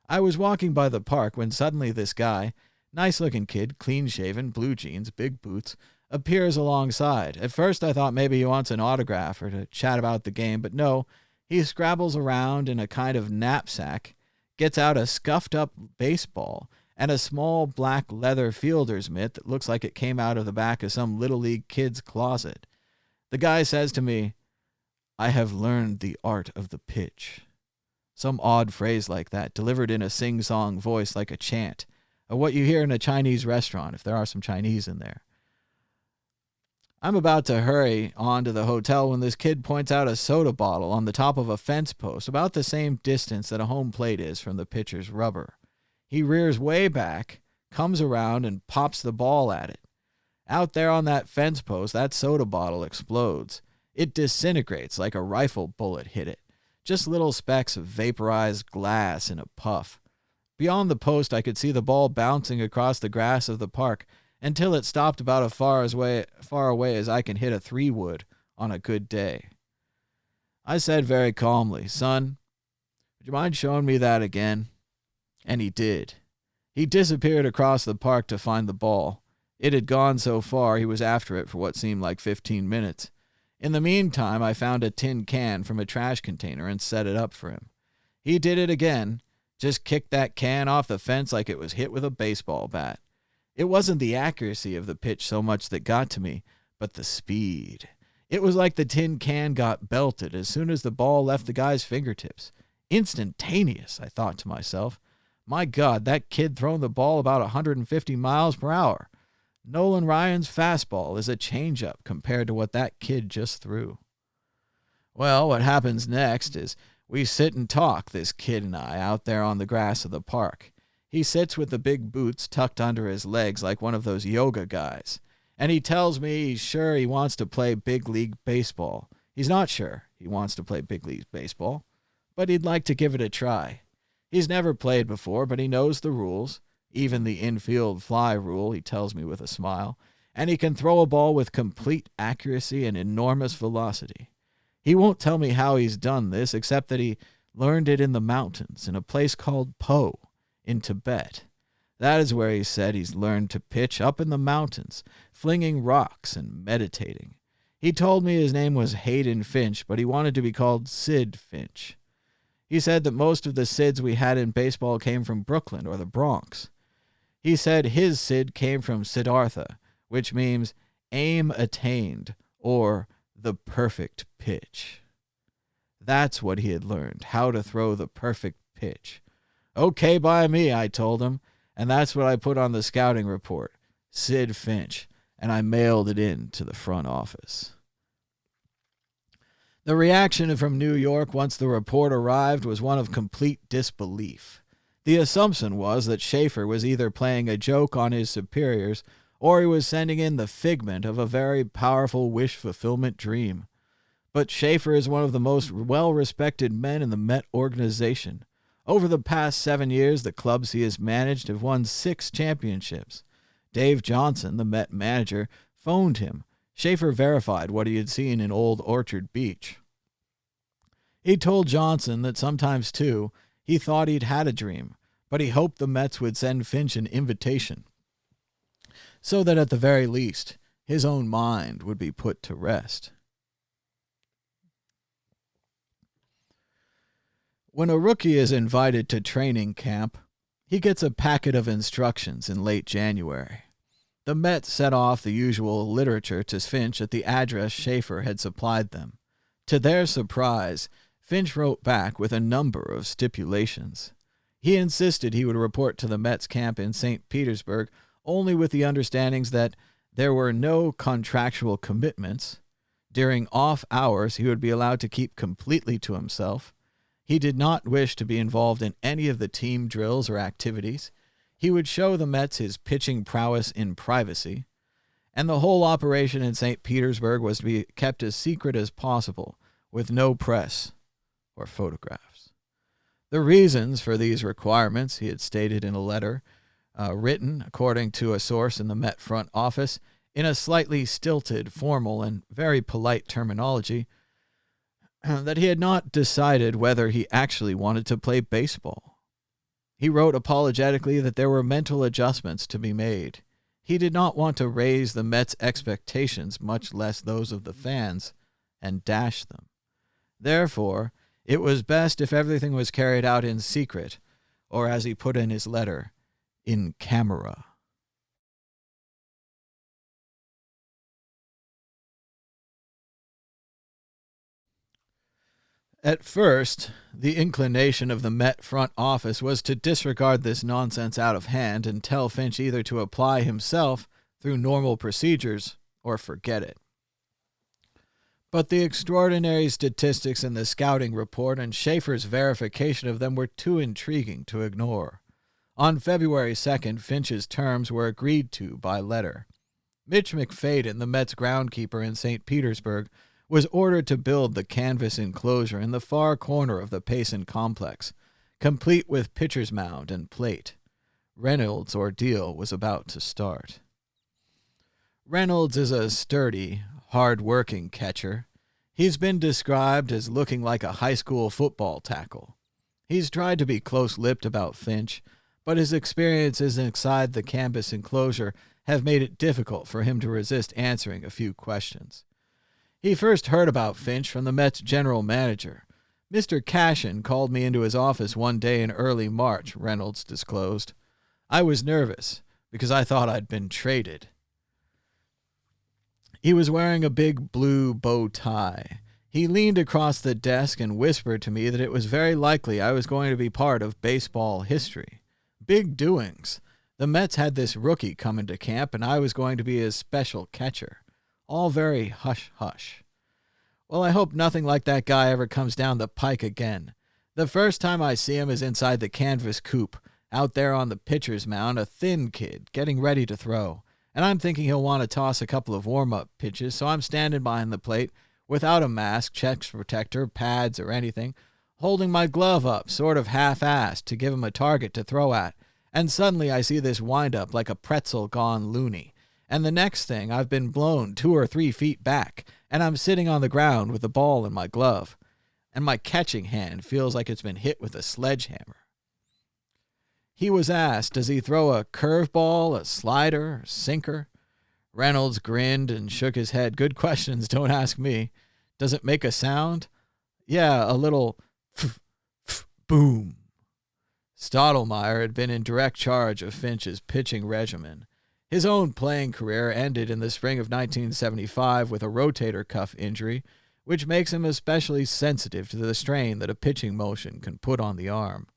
I was walking by the park when suddenly this guy, nice-looking kid, clean-shaven, blue jeans, big boots, appears alongside. At first I thought maybe he wants an autograph or to chat about the game, but no, he scrabbles around in a kind of knapsack, gets out a scuffed-up baseball, and a small black leather fielder's mitt that looks like it came out of the back of some Little League kid's closet. The guy says to me, "I have learned the art of the pitch." Some odd phrase like that, delivered in a sing-song voice like a chant, or what you hear in a Chinese restaurant, if there are some Chinese in there. I'm about to hurry on to the hotel when this kid points out a soda bottle on the top of a fence post, about the same distance that a home plate is from the pitcher's rubber. He rears way back, comes around, and pops the ball at it. Out there on that fence post, that soda bottle explodes. It disintegrates like a rifle bullet hit it. Just little specks of vaporized glass in a puff. Beyond the post, I could see the ball bouncing across the grass of the park until it stopped about as far away as I can hit a 3-wood on a good day. I said very calmly, "Son, would you mind showing me that again?" And he did. He disappeared across the park to find the ball. It had gone so far he was after it for what seemed like 15 minutes. In the meantime, I found a tin can from a trash container and set it up for him. He did it again, just kicked that can off the fence like it was hit with a baseball bat. It wasn't the accuracy of the pitch so much that got to me, but the speed. It was like the tin can got belted as soon as the ball left the guy's fingertips. Instantaneous, I thought to myself. My God, that kid throwing the ball about 150 miles per hour. Nolan Ryan's fastball is a changeup compared to what that kid just threw. Well, what happens next is we sit and talk, this kid and I, out there on the grass of the park. He sits with the big boots tucked under his legs like one of those yoga guys. And he tells me he's sure he wants to play big league baseball. He's not sure he wants to play big league baseball, but he'd like to give it a try. He's never played before, but he knows the rules, even the infield fly rule, he tells me with a smile, and he can throw a ball with complete accuracy and enormous velocity. He won't tell me how he's done this, except that he learned it in the mountains, in a place called Po, in Tibet. That is where he said he's learned to pitch, up in the mountains, flinging rocks and meditating. He told me his name was Hayden Finch, but he wanted to be called Sid Finch. He said that most of the Sids we had in baseball came from Brooklyn or the Bronx. He said his Sid came from Siddhartha, which means aim attained, or the perfect pitch. That's what he had learned, how to throw the perfect pitch. Okay by me, I told him, and that's what I put on the scouting report, Sid Finch, and I mailed it in to the front office. The reaction from New York once the report arrived was one of complete disbelief. The assumption was that Schaefer was either playing a joke on his superiors or he was sending in the figment of a very powerful wish-fulfillment dream. But Schaefer is one of the most well-respected men in the Met organization. Over the past 7 years, the clubs he has managed have won 6 championships. Dave Johnson, the Met manager, phoned him. Schaefer verified what he had seen in Old Orchard Beach. He told Johnson that sometimes, too, he thought he'd had a dream, but he hoped the Mets would send Finch an invitation, so that at the very least, his own mind would be put to rest. When a rookie is invited to training camp, he gets a packet of instructions in late January. The Mets set off the usual literature to Finch at the address Schaefer had supplied them. To their surprise, Finch wrote back with a number of stipulations. He insisted he would report to the Mets camp in St. Petersburg only with the understandings that there were no contractual commitments. During off hours, he would be allowed to keep completely to himself. He did not wish to be involved in any of the team drills or activities. He would show the Mets his pitching prowess in privacy, and the whole operation in St. Petersburg was to be kept as secret as possible, with no press or photographs. The reasons for these requirements, he had stated in a letter, written, according to a source in the Met front office, in a slightly stilted, formal, and very polite terminology, that he had not decided whether he actually wanted to play baseball. He wrote apologetically that there were mental adjustments to be made. He did not want to raise the Mets' expectations, much less those of the fans, and dash them. Therefore, it was best if everything was carried out in secret, or as he put in his letter, in camera. At first, the inclination of the Met front office was to disregard this nonsense out of hand and tell Finch either to apply himself through normal procedures or forget it. But the extraordinary statistics in the scouting report and Schaefer's verification of them were too intriguing to ignore. On February 2nd, Finch's terms were agreed to by letter. Mitch McFadden, the Mets groundkeeper in St. Petersburg, was ordered to build the canvas enclosure in the far corner of the Payson complex, complete with pitcher's mound and plate. Reynolds' ordeal was about to start. Reynolds is a sturdy, hard-working catcher. He's been described as looking like a high school football tackle. He's tried to be close-lipped about Finch, but his experiences inside the canvas enclosure have made it difficult for him to resist answering a few questions. He first heard about Finch from the Mets general manager. Mr. Cashin called me into his office one day in early March, Reynolds disclosed. I was nervous because I thought I'd been traded. He was wearing a big blue bow tie. He leaned across the desk and whispered to me that it was very likely I was going to be part of baseball history. Big doings. The Mets had this rookie come into camp, and I was going to be his special catcher. All very hush-hush. Well, I hope nothing like that guy ever comes down the pike again. The first time I see him is inside the canvas coop, out there on the pitcher's mound, a thin kid getting ready to throw. And I'm thinking he'll want to toss a couple of warm-up pitches, so I'm standing behind the plate without a mask, chest protector, pads, or anything, holding my glove up, sort of half-assed, to give him a target to throw at. And suddenly I see this wind-up like a pretzel gone loony. And the next thing, I've been blown 2 or 3 feet back, and I'm sitting on the ground with the ball in my glove. And my catching hand feels like it's been hit with a sledgehammer. He was asked, does he throw a curveball, a slider, a sinker? Reynolds grinned and shook his head. Good questions, don't ask me. Does it make a sound? Yeah, a little boom. Stottlemyre had been in direct charge of Finch's pitching regimen. His own playing career ended in the spring of 1975 with a rotator cuff injury, which makes him especially sensitive to the strain that a pitching motion can put on the arm.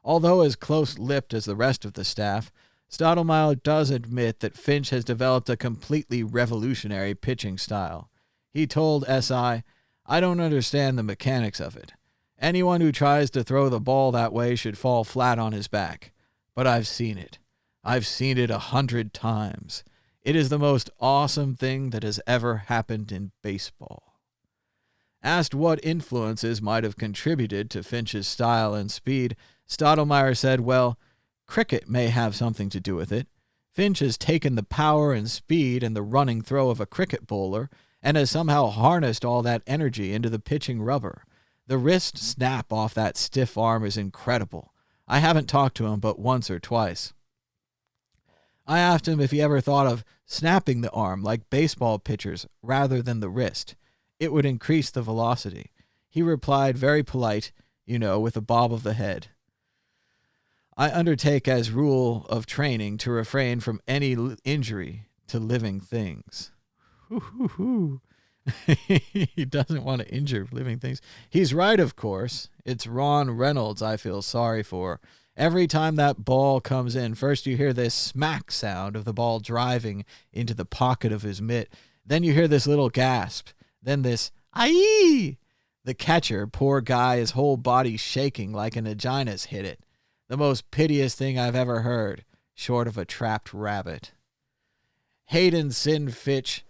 Although as close-lipped as the rest of the staff, Stottlemyre does admit that Finch has developed a completely revolutionary pitching style. He told SI, "I don't understand the mechanics of it. Anyone who tries to throw the ball that way should fall flat on his back. But I've seen it. I've seen it 100 times. It is the most awesome thing that has ever happened in baseball." Asked what influences might have contributed to Finch's style and speed, Stottlemyre said, well, cricket may have something to do with it. Finch has taken the power and speed and the running throw of a cricket bowler and has somehow harnessed all that energy into the pitching rubber. The wrist snap off that stiff arm is incredible. I haven't talked to him but once or twice. I asked him if he ever thought of snapping the arm like baseball pitchers rather than the wrist. It would increase the velocity. He replied, very polite, with a bob of the head. I undertake as rule of training to refrain from any injury to living things. He doesn't want to injure living things. He's right, of course. It's Ron Reynolds I feel sorry for. Every time that ball comes in, first you hear this smack sound of the ball driving into the pocket of his mitt. Then you hear this little gasp. Then this, aye! The catcher, poor guy, his whole body shaking like an angina's hit it. The most piteous thing I've ever heard, short of a trapped rabbit. Hayden Sin Fitch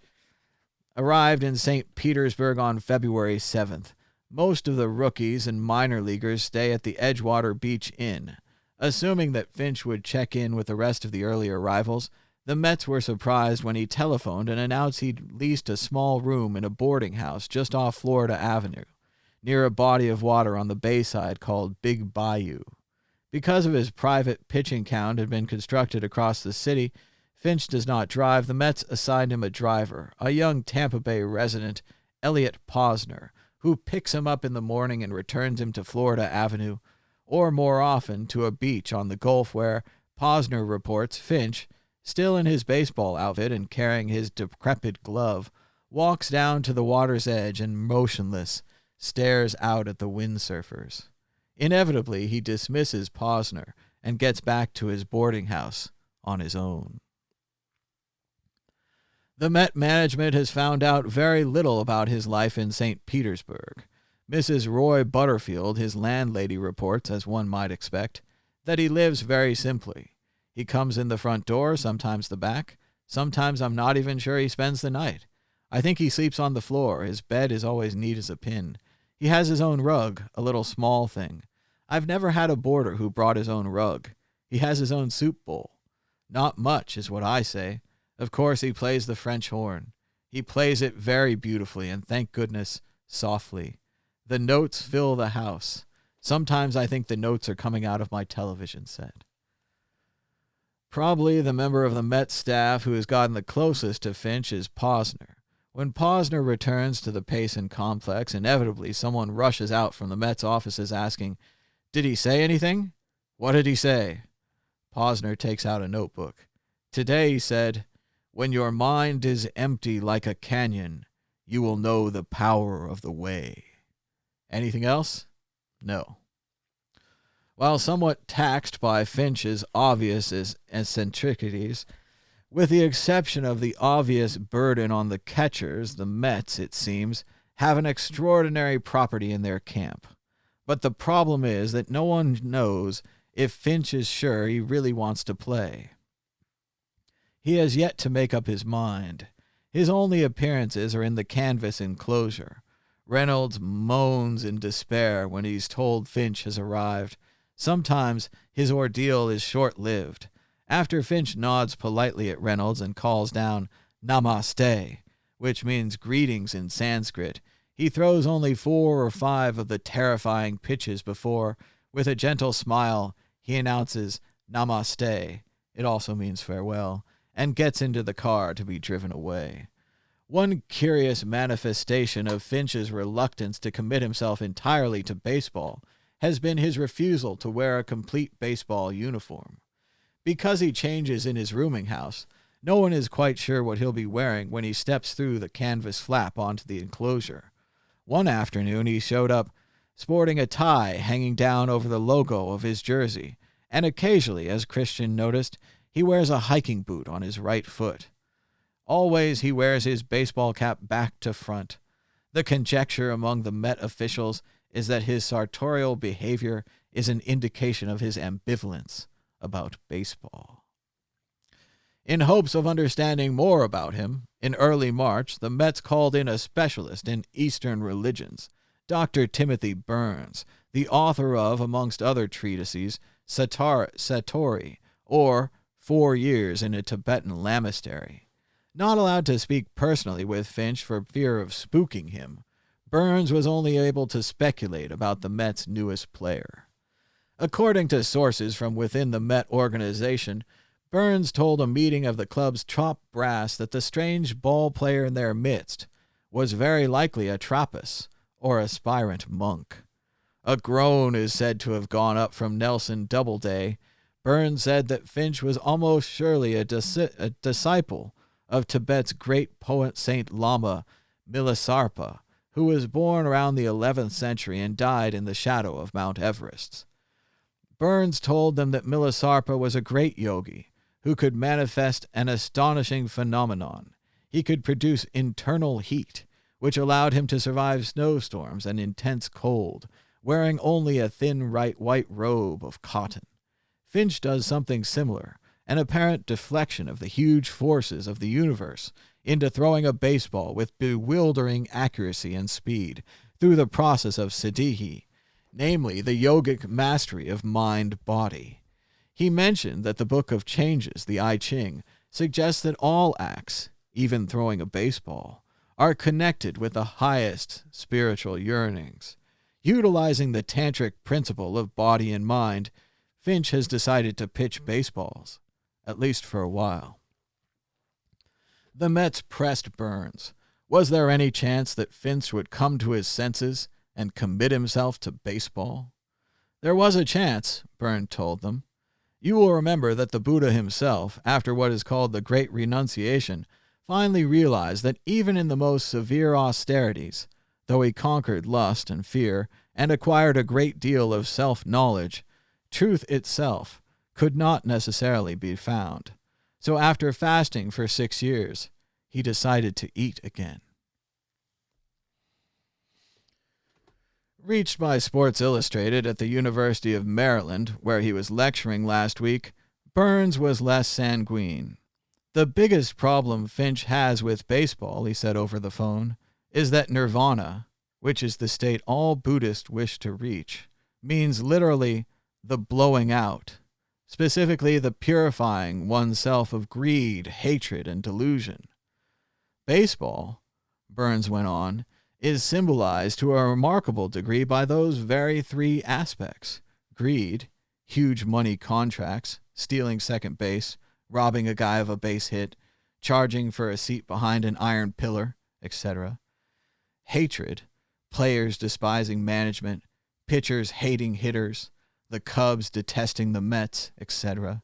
arrived in St. Petersburg on February 7th. Most of the rookies and minor leaguers stay at the Edgewater Beach Inn. Assuming that Finch would check in with the rest of the early arrivals, the Mets were surprised when he telephoned and announced he'd leased a small room in a boarding house just off Florida Avenue, near a body of water on the bayside called Big Bayou. Because of his private pitching count had been constructed across the city, Finch does not drive. The Mets assigned him a driver, a young Tampa Bay resident, Elliot Posner, who picks him up in the morning and returns him to Florida Avenue, or more often to a beach on the Gulf where, Posner reports, Finch, still in his baseball outfit and carrying his decrepit glove, walks down to the water's edge and, motionless, stares out at the windsurfers. Inevitably, he dismisses Posner and gets back to his boarding house on his own. The Met management has found out very little about his life in St. Petersburg. Mrs. Roy Butterfield, his landlady, reports, as one might expect, that he lives very simply. He comes in the front door, sometimes the back. Sometimes I'm not even sure he spends the night. I think he sleeps on the floor. His bed is always neat as a pin. He has his own rug, a little small thing. I've never had a boarder who brought his own rug. He has his own soup bowl. Not much, is what I say. Of course, he plays the French horn. He plays it very beautifully and, thank goodness, softly. The notes fill the house. Sometimes I think the notes are coming out of my television set. Probably the member of the Met staff who has gotten the closest to Finch is Posner. When Posner returns to the Payson complex, inevitably someone rushes out from the Mets offices asking, "Did he say anything? What did he say?" Posner takes out a notebook. Today, he said, "When your mind is empty like a canyon, you will know the power of the way." Anything else? No. While somewhat taxed by Finch's obvious eccentricities, with the exception of the obvious burden on the catchers, the Mets, it seems, have an extraordinary property in their camp. But the problem is that no one knows if Finch is sure he really wants to play. He has yet to make up his mind. His only appearances are in the canvas enclosure. Reynolds moans in despair when he's told Finch has arrived. Sometimes his ordeal is short-lived. After Finch nods politely at Reynolds and calls down Namaste, which means greetings in Sanskrit, he throws only 4 or 5 of the terrifying pitches before, with a gentle smile, he announces Namaste, it also means farewell, and gets into the car to be driven away. One curious manifestation of Finch's reluctance to commit himself entirely to baseball has been his refusal to wear a complete baseball uniform. Because he changes in his rooming house, no one is quite sure what he'll be wearing when he steps through the canvas flap onto the enclosure. One afternoon he showed up sporting a tie hanging down over the logo of his jersey, and occasionally, as Christian noticed, he wears a hiking boot on his right foot. Always he wears his baseball cap back to front. The conjecture among the Met officials is that his sartorial behavior is an indication of his ambivalence about baseball. In hopes of understanding more about him, in early March, the Mets called in a specialist in Eastern religions, Dr. Timothy Burns, the author of, amongst other treatises, Satori, or 4 Years in a Tibetan Lamasery. Not allowed to speak personally with Finch for fear of spooking him, Burns was only able to speculate about the Mets' newest player. According to sources from within the Met organization, Burns told a meeting of the club's top brass that the strange ball player in their midst was very likely a Trappist or aspirant monk. A groan is said to have gone up from Nelson Doubleday. Burns said that Finch was almost surely a disciple of Tibet's great poet Saint Lama Milarepa, who was born around the 11th century and died in the shadow of Mount Everest. Burns told them that Milarepa was a great yogi who could manifest an astonishing phenomenon. He could produce internal heat, which allowed him to survive snowstorms and intense cold, wearing only a thin white robe of cotton. Finch does something similar, an apparent deflection of the huge forces of the universe into throwing a baseball with bewildering accuracy and speed through the process of siddhi, namely the yogic mastery of mind-body. He mentioned that the Book of Changes, the I Ching, suggests that all acts, even throwing a baseball, are connected with the highest spiritual yearnings. Utilizing the tantric principle of body and mind, Finch has decided to pitch baseballs, at least for a while. The Mets pressed Burns. Was there any chance that Finch would come to his senses and commit himself to baseball? There was a chance, Burns told them. You will remember that the Buddha himself, after what is called the Great Renunciation, finally realized that even in the most severe austerities, though he conquered lust and fear and acquired a great deal of self-knowledge, truth itself could not necessarily be found. So after fasting for 6 years, he decided to eat again. Reached by Sports Illustrated at the University of Maryland, where he was lecturing last week, Burns was less sanguine. The biggest problem Finch has with baseball, he said over the phone, is that nirvana, which is the state all Buddhists wish to reach, means literally the blowing out, specifically the purifying oneself of greed, hatred, and delusion. Baseball, Burns went on, is symbolized to a remarkable degree by those very 3 aspects: greed, huge money contracts, stealing second base, robbing a guy of a base hit, charging for a seat behind an iron pillar, etc. Hatred, players despising management, pitchers hating hitters, the Cubs detesting the Mets, etc.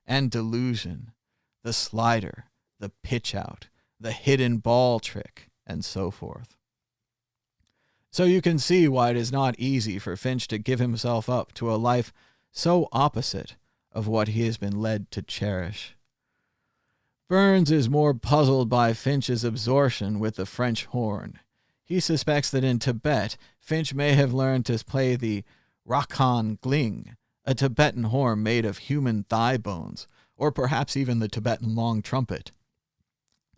And delusion, the slider, the pitch out, the hidden ball trick, and so forth. So you can see why it is not easy for Finch to give himself up to a life so opposite of what he has been led to cherish. Burns is more puzzled by Finch's absorption with the French horn. He suspects that in Tibet, Finch may have learned to play the Rakan Gling, a Tibetan horn made of human thigh bones, or perhaps even the Tibetan long trumpet.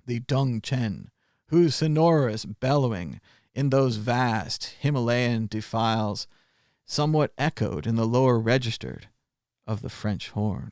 The Dung Chen, whose sonorous bellowing in those vast Himalayan defiles somewhat echoed in the lower register of the French horn.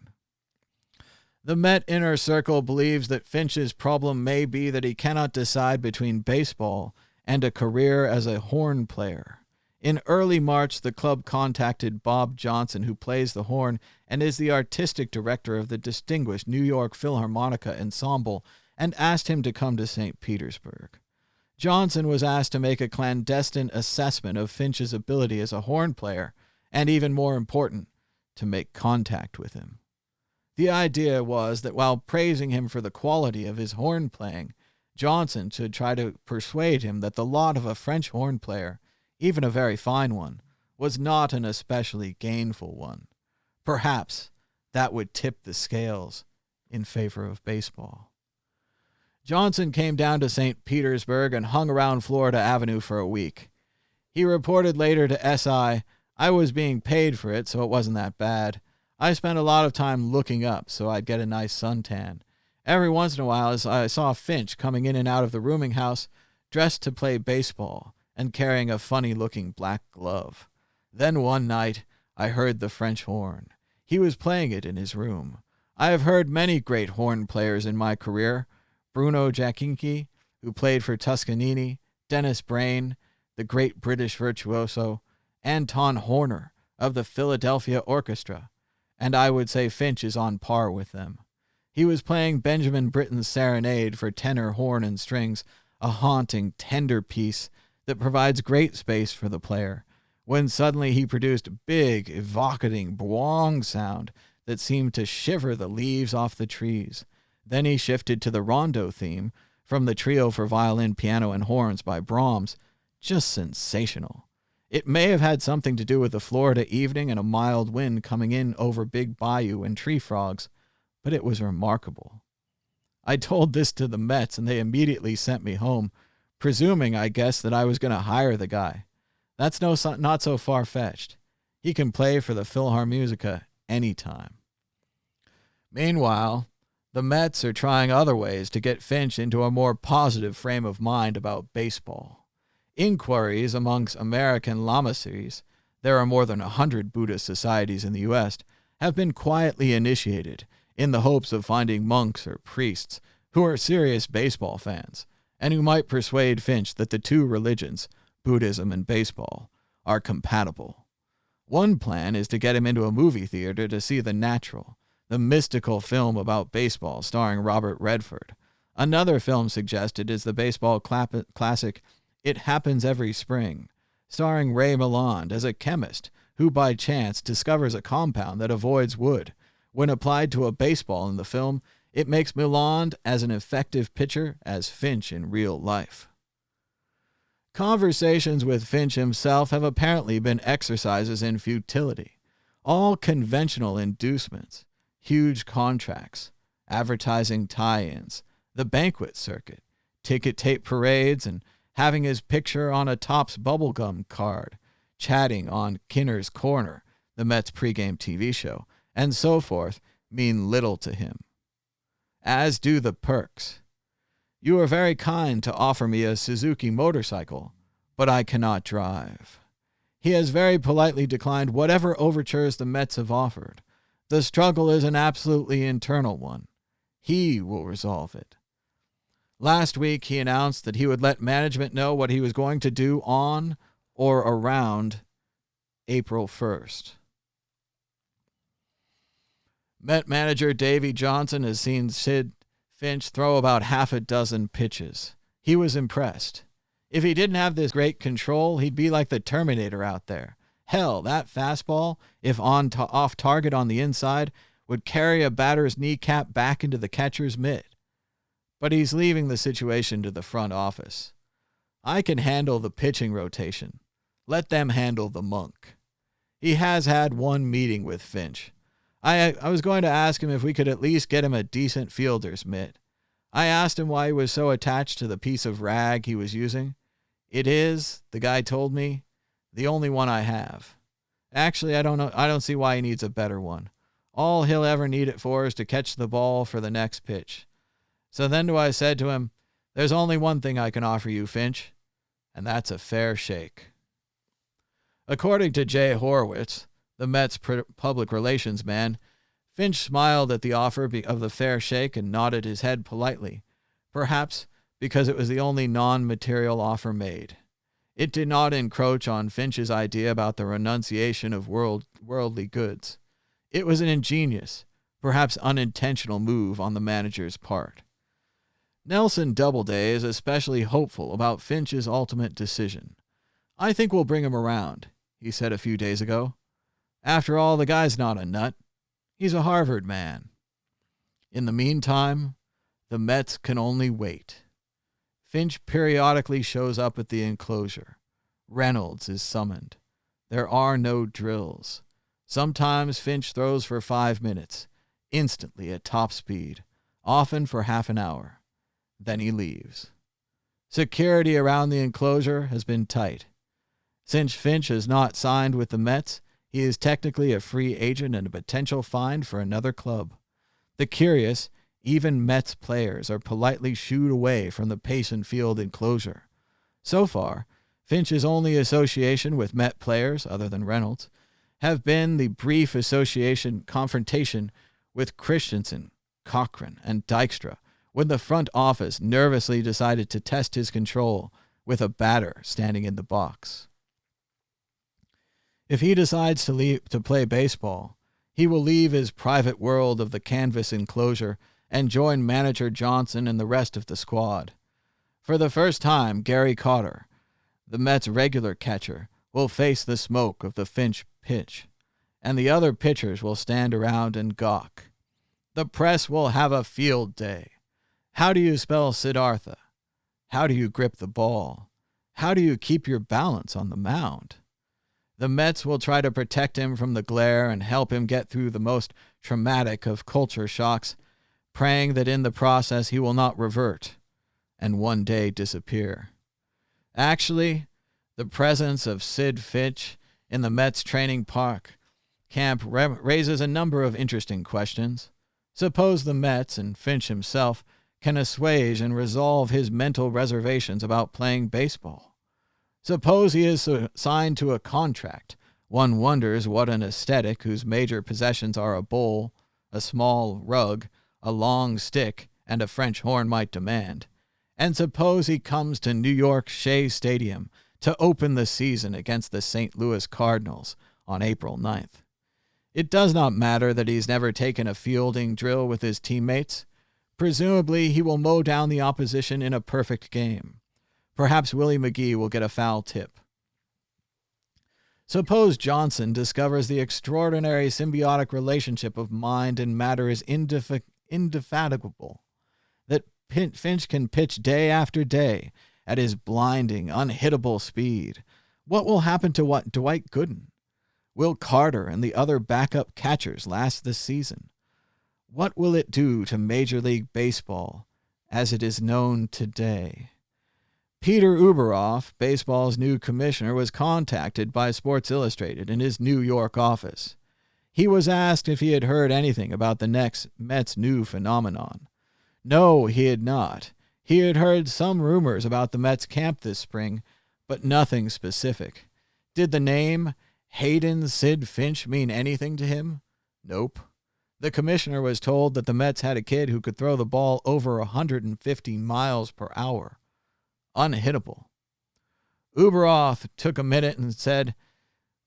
The Met Inner Circle believes that Finch's problem may be that he cannot decide between baseball and a career as a horn player. In early March, the club contacted Bob Johnson, who plays the horn and is the artistic director of the distinguished New York Philharmonica Ensemble, and asked him to come to St. Petersburg. Johnson was asked to make a clandestine assessment of Finch's ability as a horn player, and even more important, to make contact with him. The idea was that while praising him for the quality of his horn playing, Johnson should try to persuade him that the lot of a French horn player, even a very fine one, was not an especially gainful one. Perhaps that would tip the scales in favor of baseball. Johnson came down to St. Petersburg and hung around Florida Avenue for a week. He reported later to SI, "I was being paid for it, so it wasn't that bad. I spent a lot of time looking up so I'd get a nice suntan. Every once in a while I saw Finch coming in and out of the rooming house dressed to play baseball and carrying a funny-looking black glove. Then one night I heard the French horn. He was playing it in his room. I have heard many great horn players in my career. Bruno Giacchini, who played for Toscanini, Dennis Brain, the great British virtuoso, Anton Horner of the Philadelphia Orchestra, and I would say Finch is on par with them. He was playing Benjamin Britten's Serenade for tenor, horn, and strings, a haunting, tender piece that provides great space for the player, when suddenly he produced a big, evocating boing sound that seemed to shiver the leaves off the trees. Then he shifted to the rondo theme from the trio for violin, piano, and horns by Brahms. Just sensational. It may have had something to do with the Florida evening and a mild wind coming in over Big Bayou and tree frogs, but it was remarkable. I told this to the Mets, and they immediately sent me home, presuming, I guess, that I was going to hire the guy. That's not so far-fetched. He can play for the Philharmonica anytime. Meanwhile, the Mets are trying other ways to get Finch into a more positive frame of mind about baseball. Inquiries amongst American lamaseries, there are more than 100 Buddhist societies in the U.S., have been quietly initiated in the hopes of finding monks or priests who are serious baseball fans and who might persuade Finch that the two religions, Buddhism and baseball, are compatible. One plan is to get him into a movie theater to see The Natural, the mystical film about baseball starring Robert Redford. Another film suggested is the baseball classic It Happens Every Spring, starring Ray Milland as a chemist who by chance discovers a compound that avoids wood. When applied to a baseball in the film, it makes Milland as an effective pitcher as Finch in real life. Conversations with Finch himself have apparently been exercises in futility. All conventional inducements, huge contracts, advertising tie-ins, the banquet circuit, ticket tape parades, and having his picture on a Topps bubblegum card, chatting on Kinner's Corner, the Mets pregame TV show, and so forth, mean little to him. As do the perks. You are very kind to offer me a Suzuki motorcycle, but I cannot drive. He has very politely declined whatever overtures the Mets have offered. The struggle is an absolutely internal one. He will resolve it. Last week, he announced that he would let management know what he was going to do on or around April 1st. Met manager Davey Johnson has seen Sid Finch throw about half a dozen pitches. He was impressed. If he didn't have this great control, he'd be like the Terminator out there. Hell, that fastball, if off target on the inside, would carry a batter's kneecap back into the catcher's mitt. But he's leaving the situation to the front office. I can handle the pitching rotation. Let them handle the monk. He has had one meeting with Finch. I was going to ask him if we could at least get him a decent fielder's mitt. I asked him why he was so attached to the piece of rag he was using. It is, the guy told me, the only one I have. Actually, I don't see why he needs a better one. All he'll ever need it for is to catch the ball for the next pitch. So then I said to him, there's only one thing I can offer you, Finch, and that's a fair shake. According to Jay Horwitz, the Mets public relations man, Finch smiled at the offer of the fair shake and nodded his head politely, perhaps because it was the only non-material offer made. It did not encroach on Finch's idea about the renunciation of worldly goods. It was an ingenious, perhaps unintentional move on the manager's part. Nelson Doubleday is especially hopeful about Finch's ultimate decision. I think we'll bring him around, he said a few days ago. After all, the guy's not a nut. He's a Harvard man. In the meantime, the Mets can only wait. Finch periodically shows up at the enclosure. Reynolds is summoned. There are no drills. Sometimes Finch throws for 5 minutes, instantly at top speed, often for half an hour. Then he leaves. Security around the enclosure has been tight. Since Finch has not signed with the Mets, he is technically a free agent and a potential find for another club. The curious, even Mets players are politely shooed away from the Payson Field enclosure. So far, Finch's only association with Met players, other than Reynolds, have been the brief confrontation with Christensen, Cochran, and Dykstra when the front office nervously decided to test his control with a batter standing in the box. If he decides to play baseball, he will leave his private world of the canvas enclosure and join manager Johnson and the rest of the squad. For the first time, Gary Cotter, the Mets' regular catcher, will face the smoke of the Finch pitch, and the other pitchers will stand around and gawk. The press will have a field day. How do you spell Siddhartha? How do you grip the ball? How do you keep your balance on the mound? The Mets will try to protect him from the glare and help him get through the most traumatic of culture shocks, praying that in the process he will not revert and one day disappear. Actually, the presence of Sid Finch in the Mets training park camp raises a number of interesting questions. Suppose the Mets and Finch himself can assuage and resolve his mental reservations about playing baseball. Suppose he is signed to a contract. One wonders what an aesthetic whose major possessions are a bowl, a small rug, a long stick, and a French horn might demand. And suppose he comes to New York Shea Stadium to open the season against the St. Louis Cardinals on April 9th. It does not matter that he's never taken a fielding drill with his teammates. Presumably, he will mow down the opposition in a perfect game. Perhaps Willie McGee will get a foul tip. Suppose Johnson discovers the extraordinary symbiotic relationship of mind and matter is indefatigable, that Finch can pitch day after day at his blinding, unhittable speed. What will happen to Dwight Gooden? Will Carter and the other backup catchers last this season? What will it do to Major League Baseball as it is known today? Peter Ueberroth, baseball's new commissioner, was contacted by Sports Illustrated in his New York office. He was asked if he had heard anything about the Mets' new phenomenon. No, he had not. He had heard some rumors about the Mets camp this spring, but nothing specific. Did the name Hayden Sid Finch mean anything to him? Nope. The commissioner was told that the Mets had a kid who could throw the ball over 150 miles per hour. Unhittable. Ueberroth took a minute and said,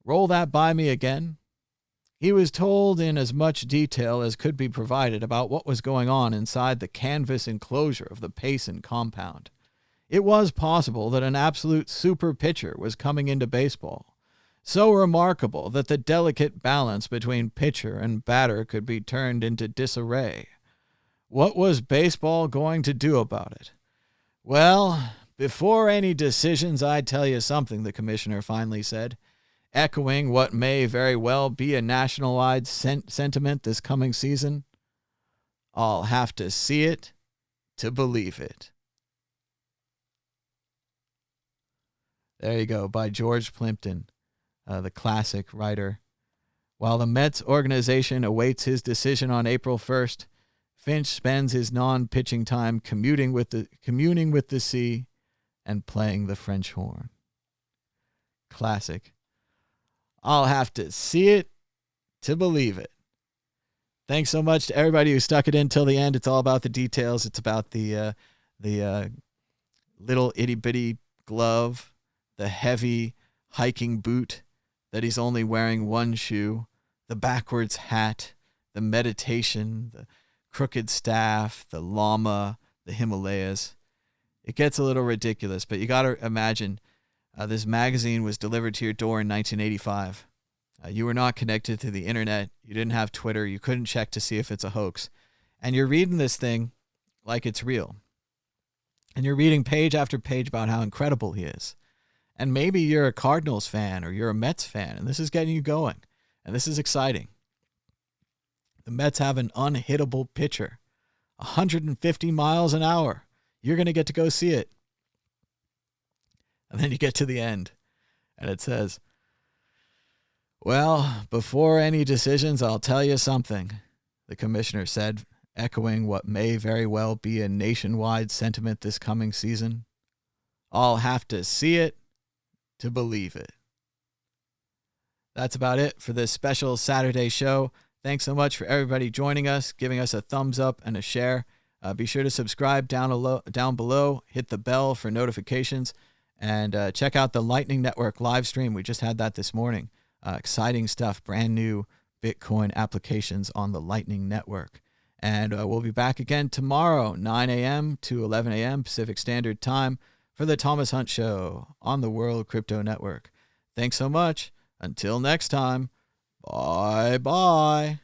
"Roll that by me again." He was told in as much detail as could be provided about what was going on inside the canvas enclosure of the Payson compound. It was possible that an absolute super pitcher was coming into baseball, so remarkable that the delicate balance between pitcher and batter could be turned into disarray. What was baseball going to do about it? Well, before any decisions, I'd tell you something, the commissioner finally said, echoing what may very well be a nationwide sentiment this coming season. I'll have to see it to believe it. There you go, by George Plimpton, the classic writer. While the Mets organization awaits his decision on April 1st, Finch spends his non-pitching time communing with the sea and playing the French horn. Classic. I'll have to see it to believe it. Thanks so much to everybody who stuck it in till the end. It's all about the details. It's about the little itty-bitty glove, the heavy hiking boot that he's only wearing one shoe, the backwards hat, the meditation, the crooked staff, the llama, the Himalayas. It gets a little ridiculous, but you got to imagine this magazine was delivered to your door in 1985. You were not connected to the internet. You didn't have Twitter. You couldn't check to see if it's a hoax. And you're reading this thing like it's real. And you're reading page after page about how incredible he is. And maybe you're a Cardinals fan or you're a Mets fan, and this is getting you going. And this is exciting. The Mets have an unhittable pitcher, 150 miles an hour. You're going to get to go see it. And then you get to the end, and it says, well, before any decisions, I'll tell you something, the commissioner said, echoing what may very well be a nationwide sentiment this coming season. I'll have to see it to believe it. That's about it for this special Saturday show. Thanks so much for everybody joining us, giving us a thumbs up and a share. Be sure to subscribe down below, hit the bell for notifications, and check out the Lightning Network live stream. We just had that this morning. Exciting stuff, brand new Bitcoin applications on the Lightning Network. And we'll be back again tomorrow, 9 a.m. to 11 a.m. Pacific Standard Time for the Thomas Hunt Show on the World Crypto Network. Thanks so much. Until next time, bye-bye.